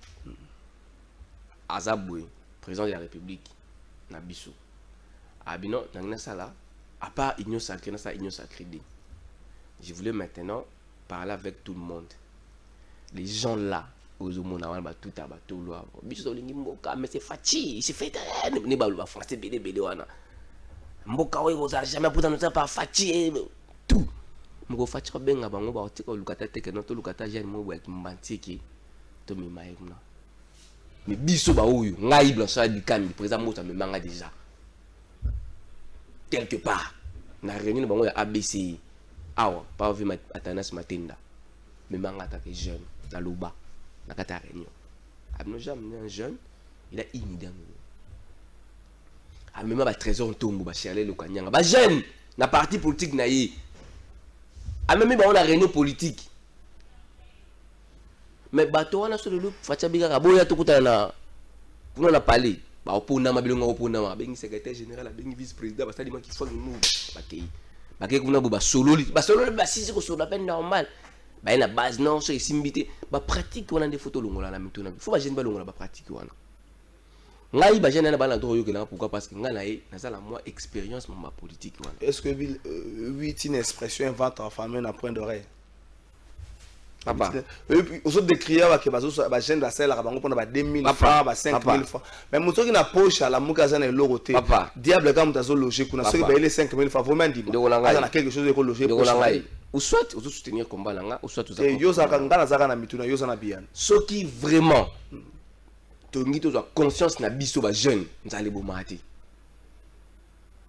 Azaboué, président de la République, na biso. Abino, dans sala, à part union sacrée, na sa union sacrée. Je voulais maintenant parler avec tout le monde. Les gens là, aux hommes na ba tout aba tout lo. Biso lingi mboka, mais c'est Fati, il se fait ne baloba français bélé wana. Mboka we oza jamais pour nous pas fatigué tout moko fatigué benga bango ba otika lukata teke no to lukata jeune mo ba kimbantiki to mi maïna mais biso ba oyo ngai blancha di kan président mota me manga déjà quelque part na réunion bango ya ABC awa pas vu Atanas Matenda me manga ta que jeune na loba na kata réunion abno jamais un jeune il a une idée. Ah, même ba trésor tombo ba cherler le kanyanga ba jeune na parti politique na yi ah même ba on a réunion politique mais bato wana so le facha biga ka boya to kutana na pour na parler ba opona mabilonga opona ma bengi secrétaire général bengi vice président ba salima ki fond nous ba ke kuna ba solo ba sisi ko solo peine normal ba na base non so simbité ba pratique wana des photos longola na mitona faut ba jeune ba longola ba pratique wana. Ngai ba jeune na bana to yoke na pourquoi parce que nga na ye na la moi expérience dans ma politique wana.
Est-ce que oui une expression invente en famille na point d'oreille?
Papa.
Aux autres décrire que bah jeune la selle la bango pour 2000 francs, 5000 francs. Mais mon truc na poche à la mukaza na loroté. Diable quand mutazo loger kuna soki ba 5000 francs vraiment dit. Ça na quelque chose de loger pour
loger. Ou soit aux soutenir combat langa, ou soit aux
et yo ça ngana zaka na mituna yo ça na bien.
Ce qui vraiment tongi to conscience na biso ba jeune, nzali bomati.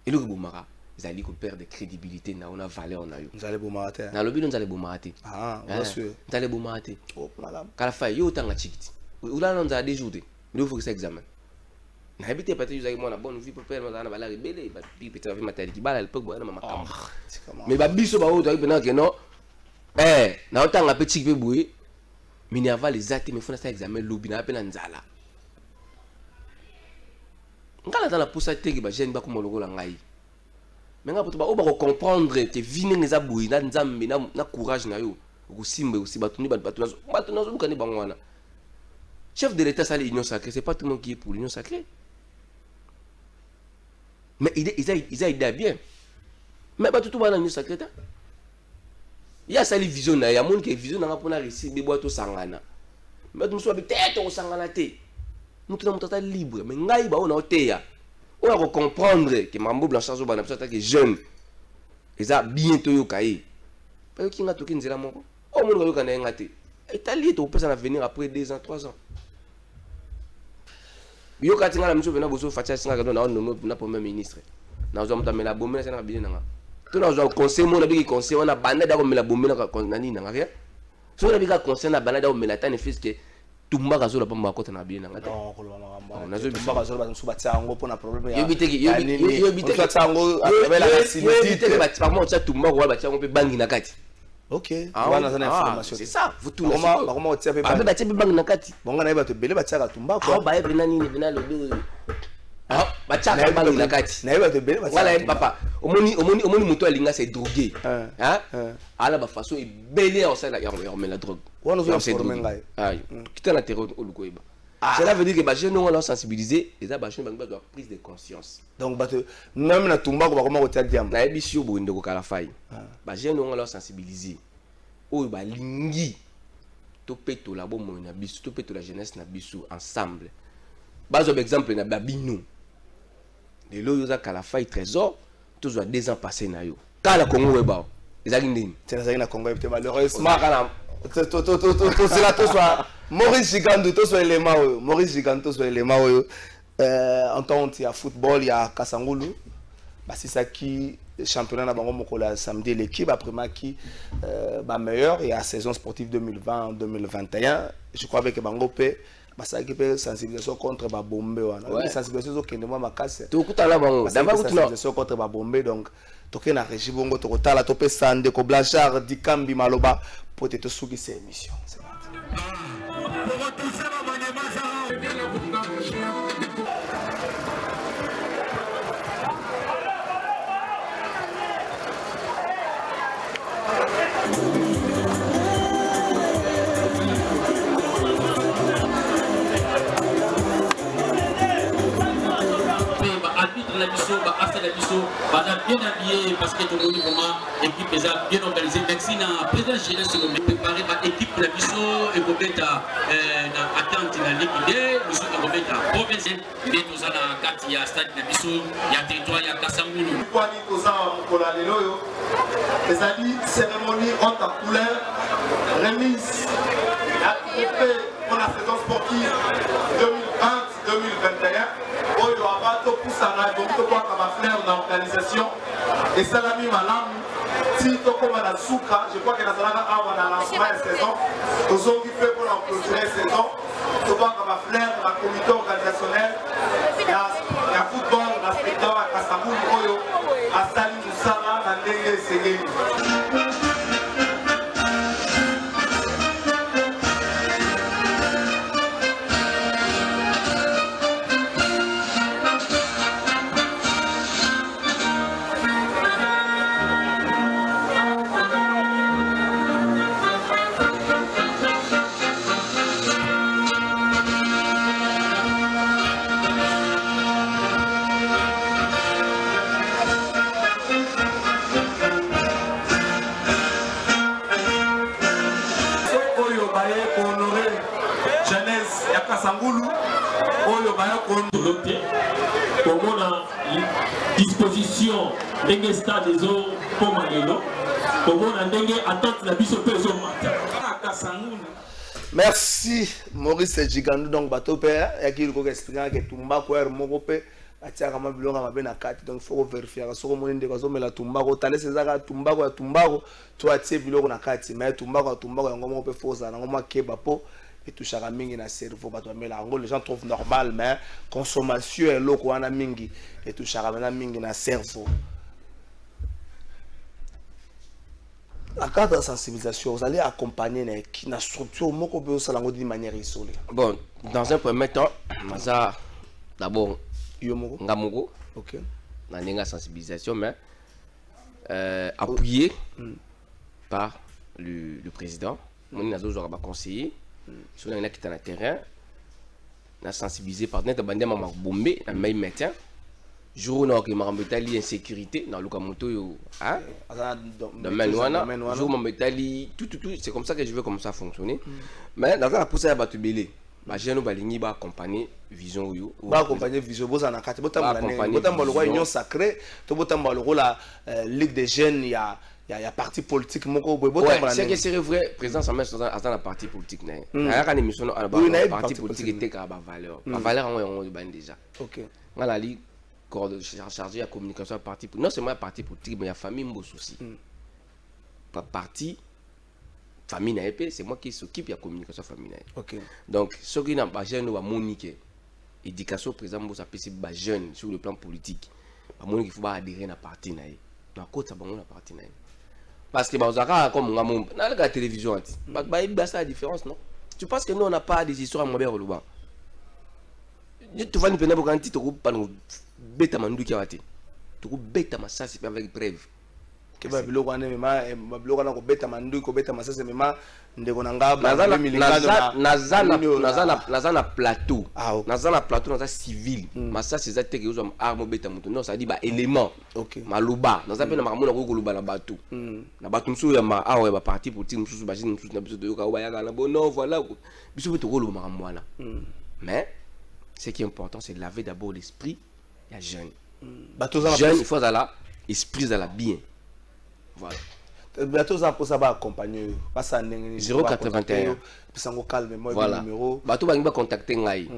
Et le bomara ils allaient perdre de crédibilité na ona valeur na yo
nous allons bomarater
na lobi nous allons bomarater
bien sûr
nous allons bomarater
oh madame
kala fa yo tanga chikiti ula non za déjouer il faut que ça examen na habité peut-être vous avez moi na bonne vie pour faire na bala rebelle ba pi peut-être avec matériel qui bala le peu boire na mama mais ba biso ba o to pe na que non na otanga petit pe boui minerva les até mais faut ça examen lobi na pe na nzala ngala dans la poussa te ki ba jeune ba ko moloko la ngai. Mais on va comprendre que vini les abouis na nzambe na courage na yo okusimba aussi batuni batuna kani bangwana chef de l'état sali union sacrée c'est pas tout le monde qui est pour l'union sacrée mais ils a idée bien mais pas tout bana union sacrée il y a sali vision na ya monde qui vision na pona réussir be boito sangana mais tout soit peut-être au sangana té nous tout le monde libre mais ngai ba on a oteya. On va comprendre que Mambo Blanchard Zoba n'a pas été jeune. Et ça bientôt yo kaye. Parce que kinga toki nzela moko. O monde yo kana ngate. Et tali to peut venir après 2 ans, 3 ans. Yo katinga la mso bena boso fatia singa ka na na premier ministre. Na zo mtamela la bombe na sana bine nanga. To na zo conseil mo na bi conseil on a banda da ko mela bombe na nani nanga rien. So na bi ka conseil na banda da ko mela tane fils que tumba ka zo la pamba kota na bine nanga.
Non, on a zo tumba ka zo ba nsuba tsango pona problème ya.
Yo biteki
tsango avec la facilité.
Par contre ça tumba ko ba tsango pe bangi na kati.
OK. Wana za information.
C'est ça, vous tout
comment on tient pe bangi.
Ba tsango bangi na kati.
Bonga na ba to bele ba tsaka tumba ko.
Ba ebe nani ni bina lodo. Ba tsaka bangi na kati.
Na ba to bele ba tsaka.
Voilà papa. Omoni muto alinga c'est drogué. Ala ba façon e belé en ça la mais la drogue.
On nous informer ngai.
Aïe. Quitter la terre au Lukoiba. Cela veut dire que les jeunes ont sensibilisé et les jeunes ont prise de conscience.
Donc même na tumba ko comment otia diam.
Na ebisio bo ndeko kala fai. Ba jeunes ont sensibilisé. O ba lingi to peto la bomo na biso, to peto la jeunesse na biso ensemble. Bazo exemple na babino. De lo yo za kala fai trésor, tous 2 ans passés na yo. Kala Congo weba. Ezali ndini.
C'est na Congo peut malheureusement kala c'est là tout soit Maurice Giganto tout soit élément Maurice Giganto soit élément en tant qu'il y a football il y a Kasangulu bah c'est ça qui championnat na bango mokola samedi l'équipe après qui bah meilleur il y a saison sportive 2020-2021 je crois avec bango pe bah ça qui peut sensibilisation contre ba bombe wana sensibilisation au Kenya ma casse
tout kutala bango d'abord
sensibilisation contre ba bombe donc toke na régie bongo to kotala to pe sande ko Blanchard Dikambi Maloba pour te souki ces émissions.
La mission, bien habillé parce que tout le monde l'équipe est bien organisée. Merci à président jeunesse préparé par l'équipe de la mission et pour mettre attente la liquidée, nous sommes pour mettre province et nous allons quand il y a stade de la mission, il y a territoire, il y a Kassamulu.
Pour aller aux armes pour la lélo, les amis cérémonie en ta couleur, remise, la trophée pour la saison sportive 2020-2021. Il y aura tout pour ça, donc tout pour faire l'organisation et ça l'a mis malam. Si tu comme la souka, je crois que la salle a la lancement de saison. Aux autres qui fait pour la clôturer saison, tout pour faire la comité organisationnelle, la football, la spectacle à Kassamou, à Salim Moussala, à Ndenge Segeli.
Sangulu, on le va contrôler. Comment on a disposition des stades des eaux pour Manélo. Comment on a attente la bise au peso matin.
Merci Maurice Gigandou donc bateau père et qui le expliquer que Tumba quoi mon père atia kama bilonga mabena kati donc faut vérifier que soko monende ko somela Tumba ko tale sezaka Tumba ko to atie bilonga na kati mais Tumba ko yango mo pe foza na ngoma keba po et tout chaka mingi na cerveau bato mela ngo les gens trouvent normal mais consommation est loko wana mingi et tout chaka na mingi na cerveau. La carte de sensibilisation, vous allez accompagner la structure d'une manière isolée.
Bon, dans un premier temps, d'abord, Ngamogo, la sensibilisation, mais appuyé par le président. Nous avons conseillé, sur les gens qui sont sur le terrain, nous avons sensibilisé par notre bandit Maman Bombé, un meilleur médecin. Jour où on a une insécurité dans le Kamoto, tout, c'est comme ça que je veux commencer à fonctionner. Mais dans la poussée à Batubélé, je vais accompagner Vision.
Accompagner Vision, vous en avez accompagné Union Sacrée, la Ligue des Jeunes, il y a parti politique.
C'est que c'est vrai, président Samuel dans la partie politique. Il y a une émission dans la partie politique qui était à valeur. La valeur, on est déjà. Dans la Ligue, chargé à communication à parti non seulement à parti politique mais il y a famille mon souci parti famille na épée c'est moi qui s'occupe de la communication famille donc ce qui n'a pas jeune ou à monique éducation président vous appelez c'est jeune sur le plan politique à monique il faut pas adhérer à parti na na côté ça bon na parti na parce que bazaka comme ngam na la télévision ba ça la différence non tu penses que nous on n'a pas des histoires à Mobert Luba tu vas nous peiner pour quand tu te pas nous bêta mandu qui a été tout bêta ma ça c'est avec preuve
que va bilo kwa neme ma bilo na ko bêta mandu ko bêta ma ça c'est même ndeko nanga
nazana plateau nazana plateau dans civil ma ça c'est ça te que aux armes bêta mutu non ça dit ba élément maluba dans ça pe na makamona ko luba na batu na batu msu ya ma awe ba parti politique msu ba jini msu na biso to ka ba ya na bono voilà biso to ko luba makamwana mais ce qui est important c'est de laver d'abord l'esprit. Il y a jeune. Jeune, il faut aller esprit à la bien. Voilà.
Bateau ça pour ça va accompagner. Pas ça
081.
Puis calme moi
voilà.
Numéro.
Bateau va contacter ngai.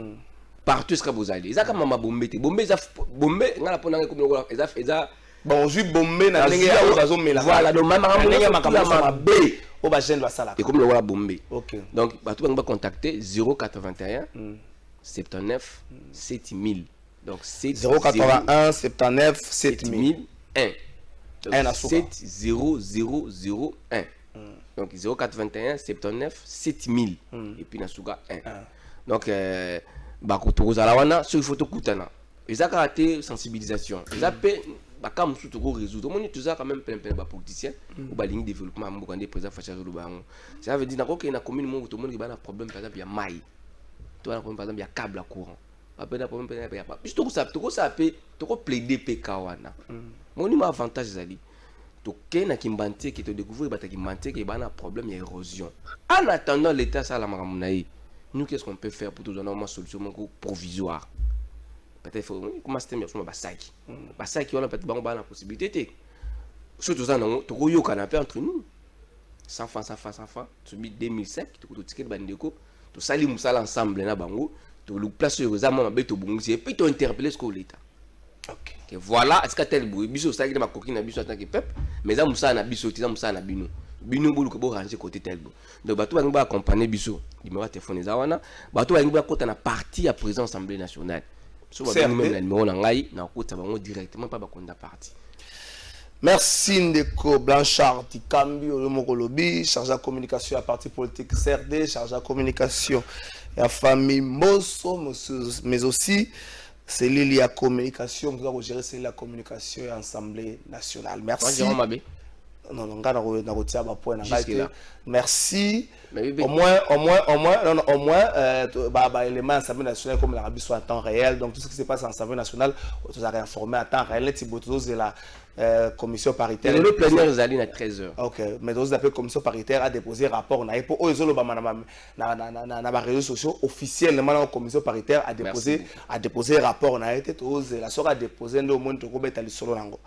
Partout ce que vous allez. Ils ont maman bombé. Bombé ngala pona comme eza
bon je bombé na ndenge ya bazo mela.
Voilà donc maman ndenge makama
B au ba jeune va ça là.
Et comme le voilà bombé.
OK.
Donc bateau va contacter 081 79 7000. Donc
081 79 7001
70001 donc 081 79 7000 et puis nasuka 1 donc bakutozala sur photo kutana eza karaté sensibilisation eza pe bakam surtout ko résoudre moni tuza quand même plein ba politiciens ou ba ligne développement mboka ndé président Facha Lubango ça veut dire na ko ke na commune mo to moni ba na problème par exemple ya mai to na problème par exemple ya câble à courant après la problème peut pas puis tout ça to plaider PK wana mon ima avantage zali to kena kimbante qui te découvrir ba ta kimbante qui ba na problème ya érosion en attendant l'état ça la makamnaï nous qu'est-ce qu'on peut faire pour tout donner une solution provisoire peut-être faut comment système ya ba saki on peut ba na possibilité surtout ça non to yo kana pe entre nous 100 francs subi 2005 to ticket bandeko to sali musala ensemble na bango to le place sur les amants beto bongi et puis to interpeller ce que l'état OK que voilà est-ce que tel boui biso ça qui ma coquine biso tant que peuple mais ça musa na biso tiza musa na bino bolu ko bo ranger côté tel bo donc bato ba accompagner biso numéro téléphone za wana bato ba kota na parti à présence Assemblée nationale so ba même la numéro na ngai na kota bango directement pas ba konda parti.
Merci Ndeko Blanchard Tikambi Olomokolobi, chargé de communication à parti politique CRD, chargé de communication à la famille Mosso, mais aussi c'est lié à la communication, nous allons gérer la communication et l'Assemblée nationale. Merci. Non, non, merci.
Mais,
au moins, les mains Assemblée nationale comme l'Arabie soit en temps réel. Donc tout ce qui se passe en Assemblée nationale, vous avez informé en temps réel. C'est la commission paritaire.
Le plénière est allé à 13h.
Ok, mais vous avez commission paritaire à déposer rapport. On a pour eux, les réseaux sociaux officiellement la commission paritaire a déposé rapport. On a été la soirée à déposer au moins de Robert Alisolo Nango.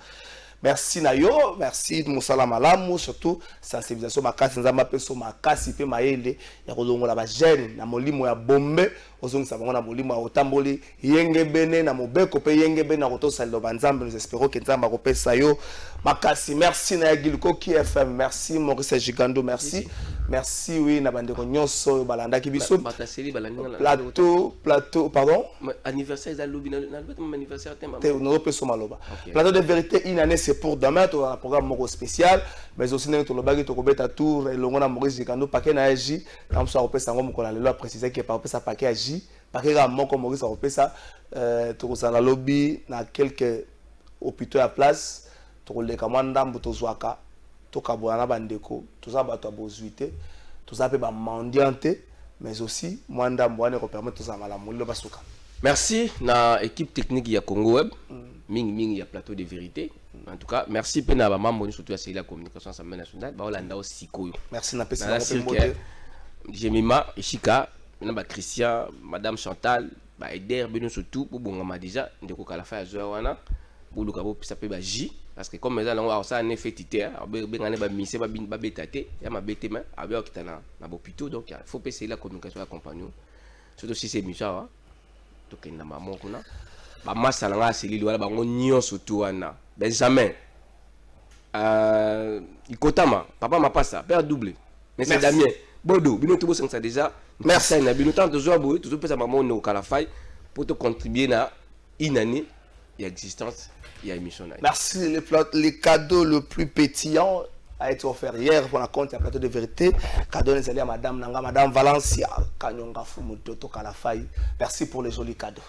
Merci Nayo, merci Moussala Malamu, surtout sensibilisation makasi nzamba peso makasi pe maele ya kolongola ba jeune na molimo ya bombe ozongisa bango na molimo ya otamboli yenge bene na mobeko pe yenge bene na kotosa loba nzambe. Nous espérons que nzamba kopesa yo makasi. Merci na Giliko ki FM, merci Maurice Gigando, merci. Merci oui na bandeko nyonso balanda ki biso plateau pardon
anniversaire za lobi na anniversaire temba
no peso maloba plateau de vérité une année c'est pour demain tu as un programme moko spécial mais aussi nous le bagi to kobeta tour et longo na Maurice Gigando paquet na agi na mso kopesa ngo moko na lelo préciser que par pesa paquet agi paquet ga moko Maurice kopesa to kozala lobby na quelques hôpitaux à place to le kamanda mbuto zwaka tokabwana bandeko toza bato abozuité toza pe ba mendianté mais aussi mwanda mbwane ko permettre toza mala mulilo basuka.
Merci na équipe technique ya Congo Web ming ya plateau de vérité. En tout cas merci pe na ba mambo surtout ya la communication Assemblée nationale ba olanda aussi koyo.
Merci na pesi na pe
Jemima Ishika na ba Christian madame Chantal ba Eder beno surtout pour bongama déjà ndeko kala fa ya wana bulu kabo pisa pe ba J parce que comme ça on ça en effet tité ben ba mise ba betate ya ma bete mais abia kitana na bopito donc il faut essayer la communication accompagner surtout si c'est mission to kenda maman kuna ba massa nga selili wala bango nyo surtout wana Benjamin ikotama papa mapasa père double mais c'est Damien Bodo bino tout ça déjà merci na bino tant de joie boy tout peut ça maman no kala fay pour te contribuer na une année d'existence.
Merci. Le cadeau le plus pétillant a été offert hier pour la compte à plateau de vérité. Cadeau à Madame Nanga, Madame Valencia, Kanyonga Fumuto, Tokalafay. Merci pour les jolis cadeaux.